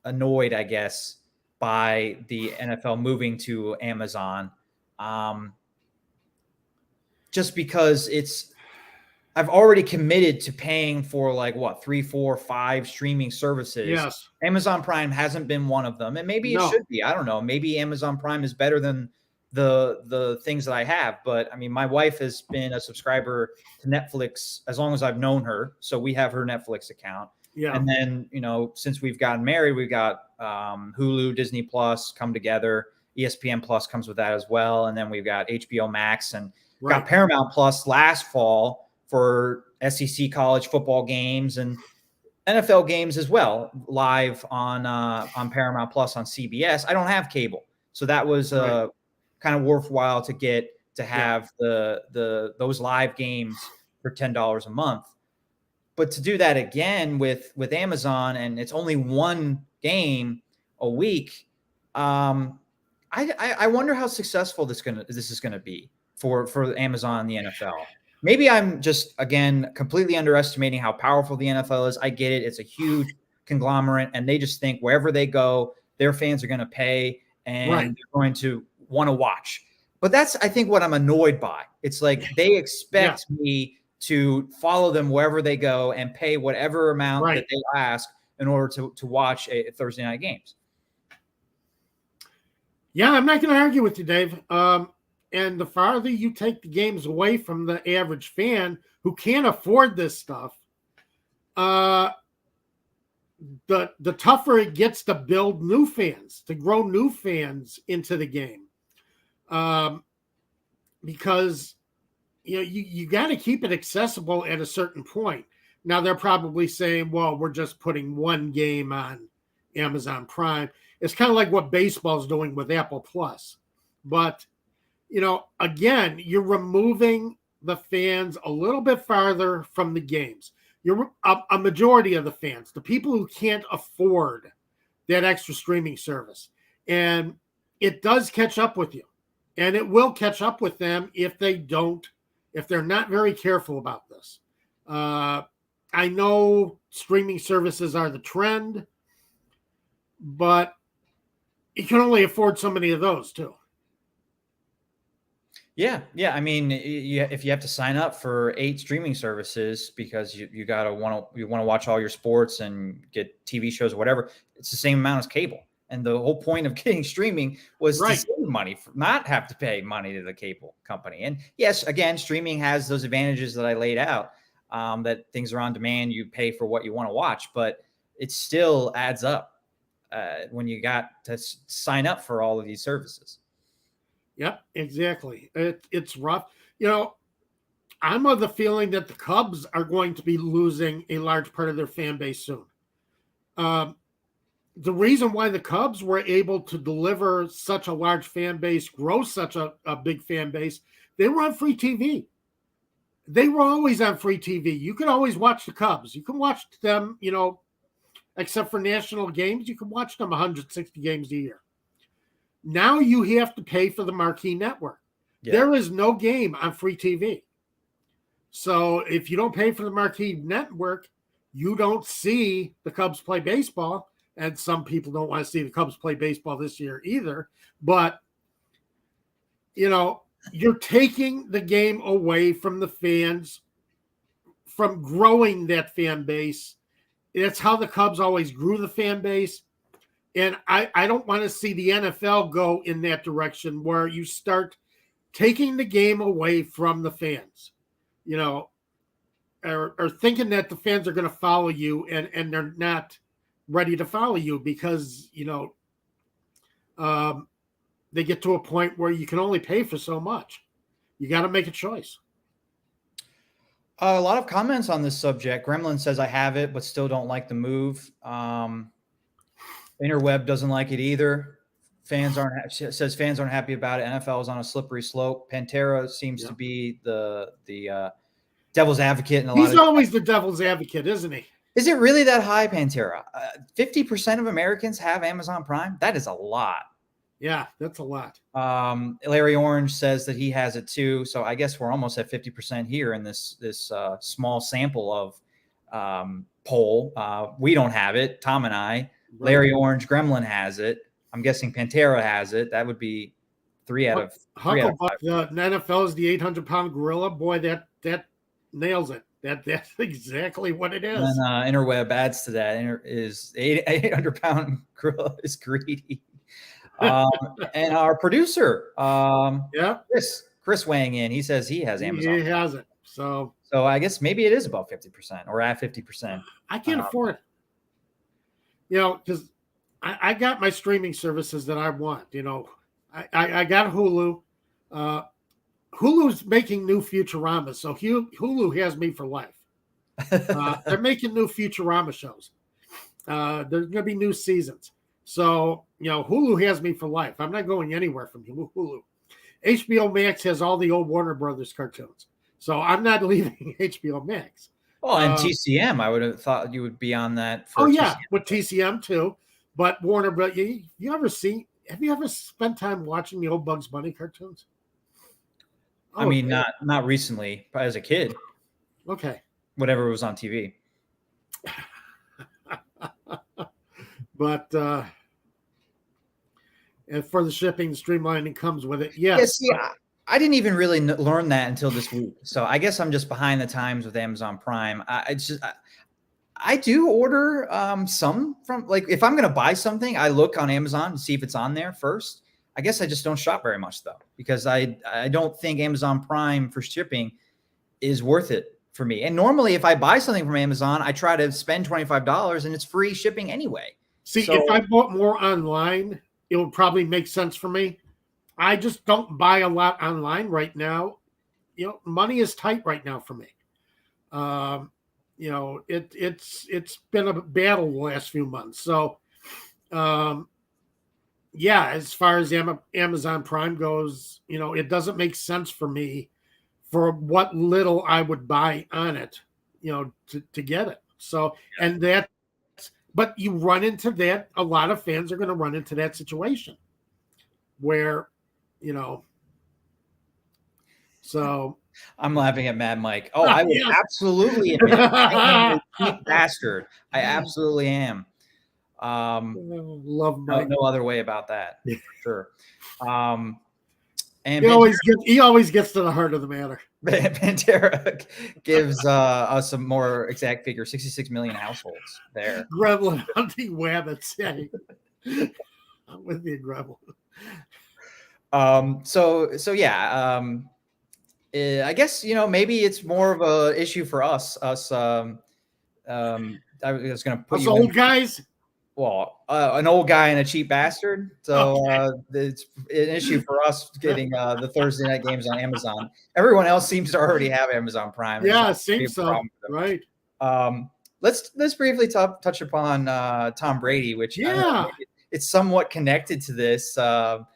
annoyed, I guess, by the NFL moving to Amazon. Just because I've already committed to paying for 3, 4, 5 streaming services. Yes. Amazon Prime hasn't been one of them, and maybe it should be. I don't know. Maybe Amazon Prime is better than the things that I have. But I mean, my wife has been a subscriber to Netflix as long as I've known her, so we have her Netflix account. Yeah. And then, since we've gotten married, we've got Hulu, Disney Plus come together. ESPN Plus comes with that as well. And then we've got HBO Max and got Paramount Plus last fall for SEC college football games and NFL games as well, live on Paramount Plus on CBS. I don't have cable, so that was kind of worthwhile to get to have those live games for $10 a month. But to do that again with Amazon, and it's only one game a week, I wonder how successful this is gonna be for Amazon and the NFL. Maybe I'm just, again, completely underestimating how powerful the NFL is. I get it; it's a huge conglomerate, and they just think wherever they go, their fans are going to pay and they're going to want to watch. But that's, I think, what I'm annoyed by. It's like they expect me to follow them wherever they go and pay whatever amount that they ask in order to watch a Thursday night games. Yeah, I'm not going to argue with you, Dave. And the farther you take the games away from the average fan who can't afford this stuff, the tougher it gets to build new fans, to grow new fans into the game. Because you got to keep it accessible at a certain point. Now they're probably saying, well, we're just putting one game on Amazon Prime. It's kind of like what baseball's doing with Apple Plus. But, again, you're removing the fans a little bit farther from the games. You're a majority of the fans, the people who can't afford that extra streaming service. And it does catch up with you. And it will catch up with them if they're not very careful about this. I know streaming services are the trend, but you can only afford so many of those too. Yeah. I mean, if you have to sign up for 8 streaming services because you want to watch all your sports and get TV shows or whatever, it's the same amount as cable. And the whole point of getting streaming was to save money, not have to pay money to the cable company. And yes, again, streaming has those advantages that I laid out, that things are on demand, you pay for what you want to watch, but it still adds up when you got to sign up for all of these services. Yep, exactly. It's rough. I'm of the feeling that the Cubs are going to be losing a large part of their fan base soon. The reason why the Cubs were able to deliver such a large fan base, grow such a big fan base, they were on free TV. They were always on free TV. You could always watch the Cubs. You can watch them, except for national games, you can watch them 160 games a year. Now you have to pay for the marquee network. Yeah. There is no game on free TV. So if you don't pay for the marquee network, you don't see the Cubs play baseball. And some people don't want to see the Cubs play baseball this year either. But, you're taking the game away from the fans, from growing that fan base. That's how the Cubs always grew the fan base. And I don't want to see the NFL go in that direction where you start taking the game away from the fans, or thinking that the fans are going to follow you and they're not ready to follow you because, they get to a point where you can only pay for so much. You got to make a choice. A lot of comments on this subject. Gremlin says, I have it, but still don't like the move. Interweb doesn't like it either. Fans aren't happy about it. NFL is on a slippery slope. Pantera seems to be the devil's advocate. He's always the devil's advocate, isn't he? Is it really that high, Pantera? 50% of Americans have Amazon Prime. That is a lot. Yeah, that's a lot. Larry Orange says that he has it too. So I guess we're almost at 50% here in this small sample of poll. We don't have it. Tom and I. Right. Larry Orange Gremlin has it. I'm guessing Pantera has it. That would be 3 out of 5. The NFL is the 800-pound gorilla. Boy, that nails it. That's exactly what it is. And Interweb adds to that. 800-pound gorilla is greedy. And our producer, Chris weighing in. He says he has Amazon. He has it. So I guess maybe it is above 50% or at 50%. I can't afford it. Because I got my streaming services that I want. I got Hulu. Hulu's making new Futurama, so Hulu has me for life. They're making new Futurama shows. There's going to be new seasons. So, Hulu has me for life. I'm not going anywhere from Hulu. HBO Max has all the old Warner Brothers cartoons. So I'm not leaving HBO Max. Oh, and TCM, I would have thought you would be on that. TCM. With TCM too. But Warner Brothers, have you ever spent time watching the old Bugs Bunny cartoons? I mean, not recently, but as a kid. Okay. Whatever was on TV. But and for the shipping, the streamlining comes with it. Yes. I didn't even really learn that until this week. So I guess I'm just behind the times with Amazon Prime. I do order some from, like, if I'm going to buy something, I look on Amazon to see if it's on there first. I guess I just don't shop very much though, because I don't think Amazon Prime for shipping is worth it for me. And normally if I buy something from Amazon, I try to spend $25 and it's free shipping anyway. See, if I bought more online, it would probably make sense for me. I just don't buy a lot online right now. Money is tight right now for me. It's been a battle the last few months. So, as far as Amazon Prime goes, it doesn't make sense for me for what little I would buy on it, to get it. So, but you run into that. A lot of fans are going to run into that situation where, So I'm laughing at Mad Mike. Oh, I would yes. absolutely admit I am a cheap bastard. I absolutely am. Love No, Mike. no other way about that for sure. And He always gets to the heart of the matter. Pantera gives us a more exact figure: 66 million households there. Gremlin hunting wabbits. Yeah. I'm with you, Gremlin. So yeah. I guess maybe it's more of a issue for us. I was going to put Us you old in. guys. Well, an old guy and a cheap bastard. So it's an issue for us getting the Thursday night games on Amazon. Everyone else seems to already have Amazon Prime. Yeah, seems so. Right. Let's briefly touch upon Tom Brady, which it's somewhat connected to this. The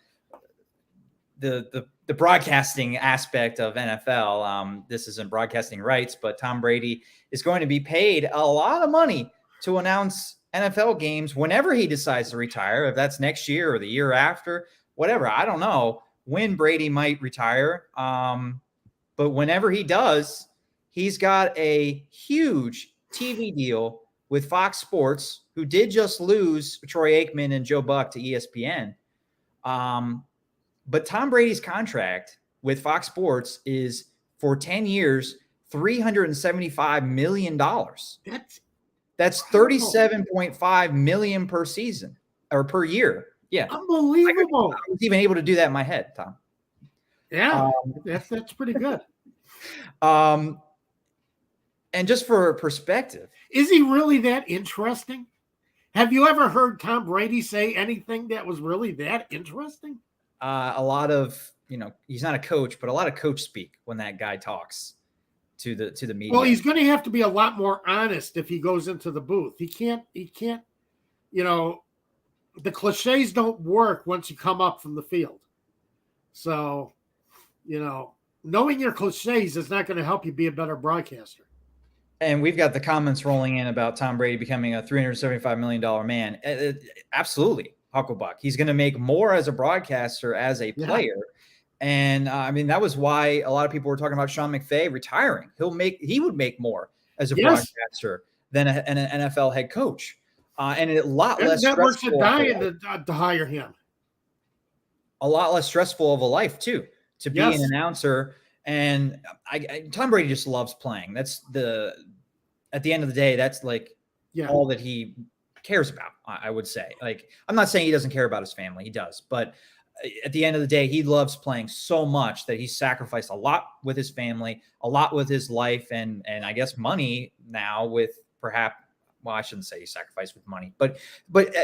broadcasting aspect of NFL. This isn't broadcasting rights, but Tom Brady is going to be paid a lot of money to announce NFL games whenever he decides to retire, if that's next year or the year after, whatever. I don't know when Brady might retire. But whenever he does, he's got a huge TV deal with Fox Sports, who did just lose Troy Aikman and Joe Buck to ESPN. But Tom Brady's contract with Fox Sports is for 10 years, $375 million. That's $37.5 million per season or per year. Yeah. Unbelievable. I was even able to do that in my head, Tom. Yeah, that's pretty good. And just for perspective. Is he really that interesting? Have you ever heard Tom Brady say anything that was really that interesting? A lot of, he's not a coach, but a lot of coach speak when that guy talks to the media. Well, he's going to have to be a lot more honest if he goes into the booth. He can't, the cliches don't work once you come up from the field. So, knowing your cliches is not going to help you be a better broadcaster. And we've got the comments rolling in about Tom Brady becoming a $375 million man. Absolutely, Hucklebuck. He's going to make more as a broadcaster, as a player. And that was why a lot of people were talking about Sean McVay retiring. He would make more as a broadcaster than an NFL head coach. And a lot less networks stressful. Networks are dying to hire him. A lot less stressful of a life too, to be an announcer. And Tom Brady just loves playing. That's at the end of the day, that's like all that he cares about, I would say. Like, I'm not saying he doesn't care about his family. He does. But at the end of the day, he loves playing so much that he sacrificed a lot with his family, a lot with his life, and I guess money now with perhaps, well, I shouldn't say he sacrificed with money, but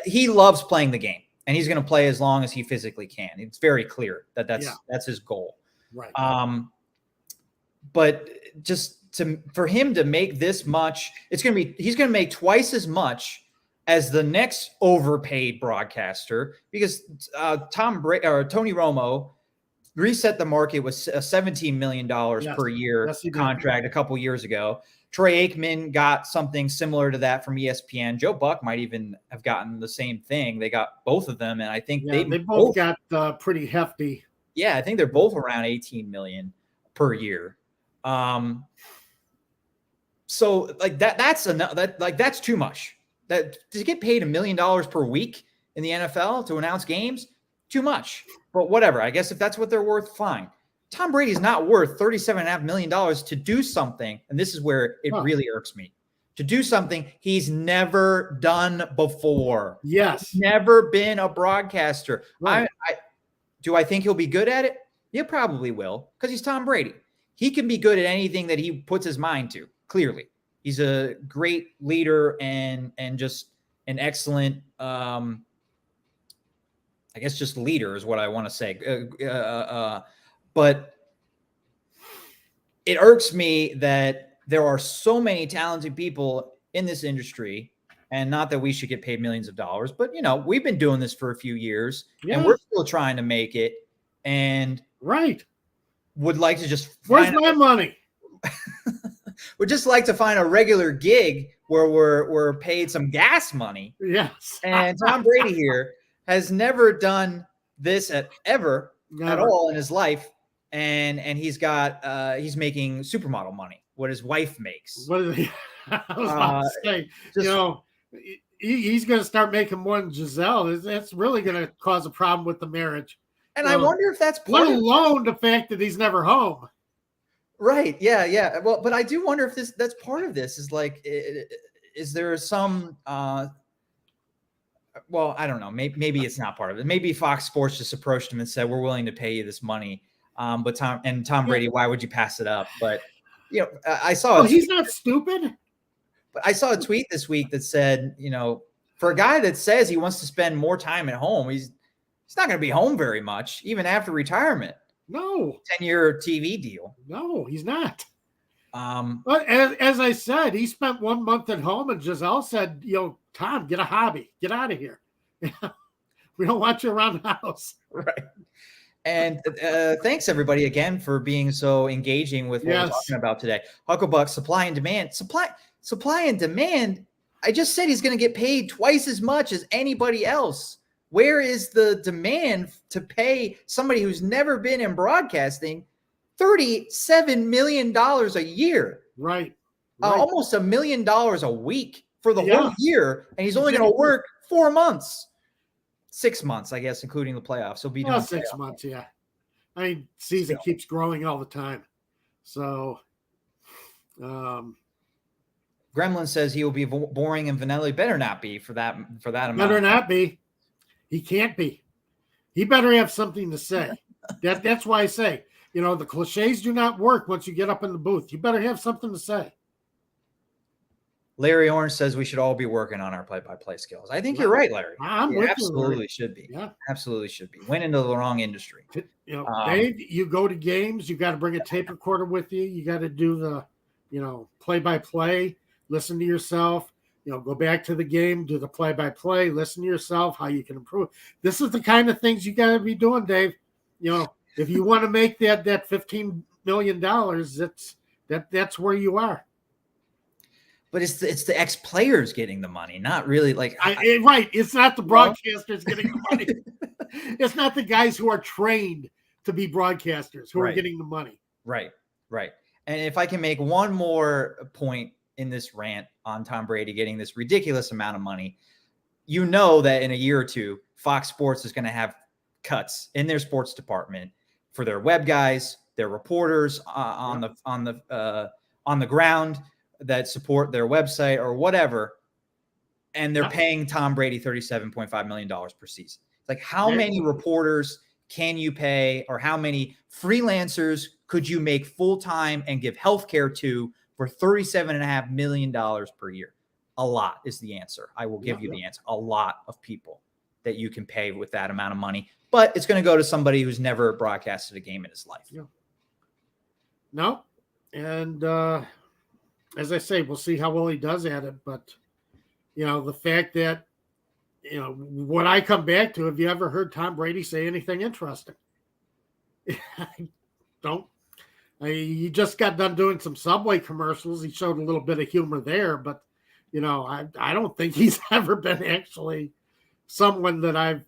he loves playing the game, and he's going to play as long as he physically can. It's very clear that that's his goal. Right. But just for him to make this much, he's going to make twice as much as the next overpaid broadcaster, because Tony Romo reset the market with a $17 million per year contract a couple years ago. Troy Aikman got something similar to that from ESPN. Joe Buck might even have gotten the same thing. They got both of them, and I think they both got pretty hefty. Yeah, I think they're both around 18 million per year. So like that's too much. That to get paid $1 million per week in the NFL to announce games, too much. But whatever. I guess if that's what they're worth, fine. Tom Brady's not worth $37.5 million to do something, and this is where it really irks me. To do something he's never done before. Yes. He's never been a broadcaster. Right. Do I think he'll be good at it? He probably will, because he's Tom Brady. He can be good at anything that he puts his mind to, clearly. He's a great leader and just an excellent, I guess just leader is what I want to say. But it irks me that there are so many talented people in this industry, and not that we should get paid millions of dollars, but, we've been doing this for a few years and we're still trying to make it, and would like to just where's my money? Would just like to find a regular gig where we're paid some gas money. Yes. And Tom Brady here has never done this at all in his life. and he's making supermodel money, what his wife makes. What is he? I was about to say, he's going to start making more than Giselle. That's really going to cause a problem with the marriage. And I wonder if that's let alone the fact that he's never home. Right. Yeah. Well, but I do wonder if that's part of this is like, is there some, well, I don't know. Maybe it's not part of it. Maybe Fox Sports just approached him and said, we're willing to pay you this money. But Tom Brady, why would you pass it up? But, I saw he's not stupid. But I saw a tweet this week that said, for a guy that says he wants to spend more time at home, he's not going to be home very much, even after retirement. No. 10-year TV deal. No, he's not. But as I said, he spent 1 month at home, and Giselle said, Tom, get a hobby. Get out of here. We don't want you around the house. Right. And thanks, everybody, again, for being so engaging with what we're talking about today. Hucklebuck, supply and demand. Supply and demand. I just said he's going to get paid twice as much as anybody else. Where is the demand to pay somebody who's never been in broadcasting $37 million a year? Right. Almost $1 million a week for the whole year. And he's only going to work 4 months. 6 months, I guess, including the playoffs. He'll be doing 6 months, yeah. I mean, season keeps growing all the time. So, Gremlin says he will be boring, and Vanelli better not be for that amount. Better not be. He can't be. He better have something to say. That's why I say, the cliches do not work once you get up in the booth. You better have something to say. Larry Orange says we should all be working on our play-by-play skills. I think you're right, Larry. Absolutely should be. Yeah. Absolutely should be. Went into the wrong industry. Dave, you go to games, you got to bring a tape recorder with you. You got to do the, play-by-play, listen to yourself, go back to the game, do the play-by-play, listen to yourself, how you can improve. This is the kind of things you got to be doing, Dave. If you want to make that $15 million, that's where you are. But it's the ex-players getting the money, not really like right. It's not the broadcasters getting the money. It's not the guys who are trained to be broadcasters who are getting the money. Right. And if I can make one more point in this rant on Tom Brady getting this ridiculous amount of money, that in a year or two, Fox Sports is going to have cuts in their sports department for their web guys, their reporters on the ground that support their website or whatever, and they're paying Tom Brady $37.5 million per season. It's like, how many reporters can you pay, or how many freelancers could you make full-time and give healthcare to for $37.5 million per year? A lot is the answer. I will give you the answer. A lot of people that you can pay with that amount of money, but it's going to go to somebody who's never broadcasted a game in his life. Yeah. No. And, as I say, we'll see how well he does at it. But, the fact that, what I come back to, have you ever heard Tom Brady say anything interesting? I don't. He just got done doing some Subway commercials. He showed a little bit of humor there. But, I don't think he's ever been actually someone that I've,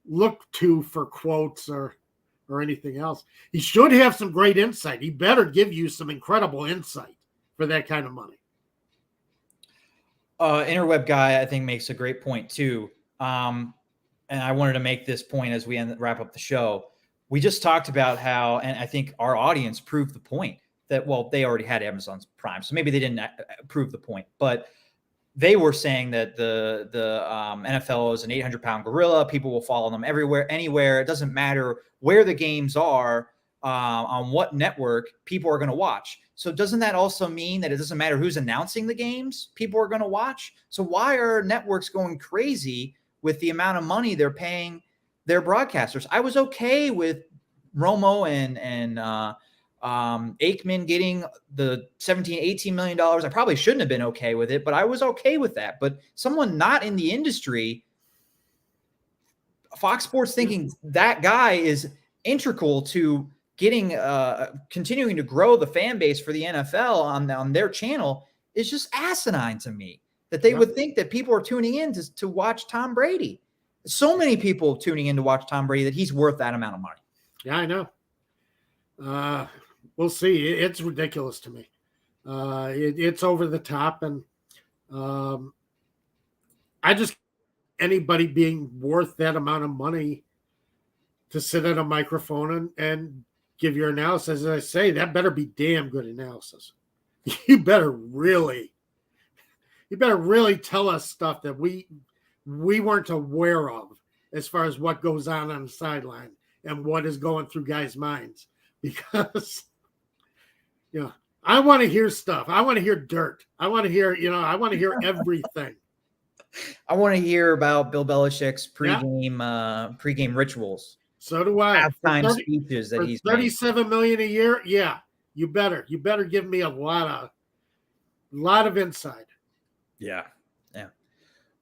looked to for quotes or anything else. He should have some great insight. He better give you some incredible insight for that kind of money. Interweb guy, I think, makes a great point too. And I wanted to make this point as we wrap up the show. We just talked about how, and I think our audience proved the point that, they already had Amazon's Prime, so maybe they didn't prove the point, but they were saying that the NFL is an 800-pound gorilla. People will follow them everywhere, anywhere. It doesn't matter where the games are, on what network, people are going to watch. So doesn't that also mean that it doesn't matter who's announcing the games, people are going to watch? So why are networks going crazy with the amount of money they're paying their broadcasters? I was okay with Romo and Aikman getting the $17-18 million. I probably shouldn't have been okay with it, but I was okay with that. But someone not in the industry, Fox Sports thinking that guy is integral to getting continuing to grow the fan base for the NFL on their channel is just asinine to me, that they would think that people are tuning in to watch Tom Brady. So many people tuning in to watch Tom Brady that he's worth that amount of money. Yeah, I know. We'll see. It's ridiculous to me. It's over the top, and I just anybody being worth that amount of money to sit at a microphone and give your analysis. As I say, that better be damn good analysis. You better really tell us stuff that we weren't aware of as far as what goes on the sideline and what is going through guys' minds, because I want to hear stuff. I want to hear dirt. I want to hear everything. I want to hear about Bill Belichick's pregame rituals. So do I. Halftime speeches that he's made. $37 million a year. Yeah, you better give me a lot of insight. Yeah.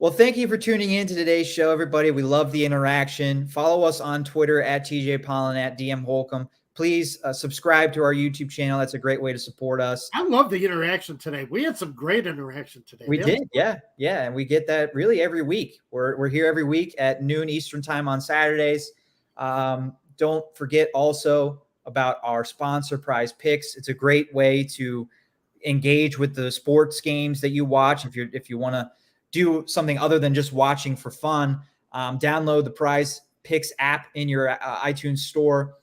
Well, thank you for tuning in to today's show, everybody. We love the interaction. Follow us on Twitter at TJ Pollen, at DM Holcomb. Please subscribe to our YouTube channel. That's a great way to support us. I love the interaction today. We had some great interaction today. We did. Yeah. And we get that really every week. We're here every week at noon Eastern time on Saturdays. Don't forget also about our sponsor, Prize Picks. It's a great way to engage with the sports games that you watch. If you want to do something other than just watching for fun, download the Prize Picks app in your iTunes store.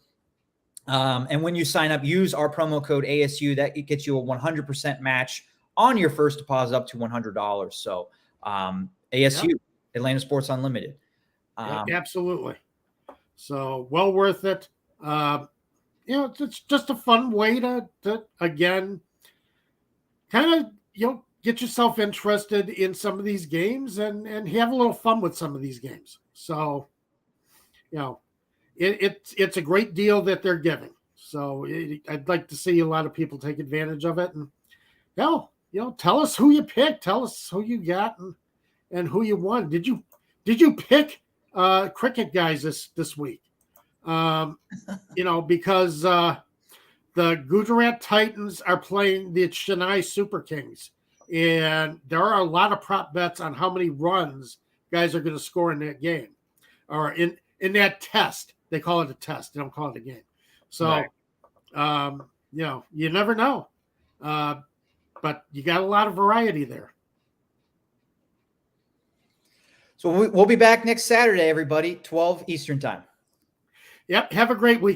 And when you sign up, use our promo code ASU. That gets you a 100% match on your first deposit up to $100. So ASU, Atlanta Sports Unlimited. Absolutely. So well worth it. It's just a fun way to again, kind of, get yourself interested in some of these games and have a little fun with some of these games. So, it's a great deal that they're giving. So I'd like to see a lot of people take advantage of it. And, tell us who you picked. Tell us who you got and who you won. Did you pick cricket guys this week? Because the Gujarat Titans are playing the Chennai Super Kings. And there are a lot of prop bets on how many runs guys are going to score in that game or in that test. They call it a test. They don't call it a game. So, right. You never know. But you got a lot of variety there. So we'll be back next Saturday, everybody, 12 Eastern time. Yep. Have a great week.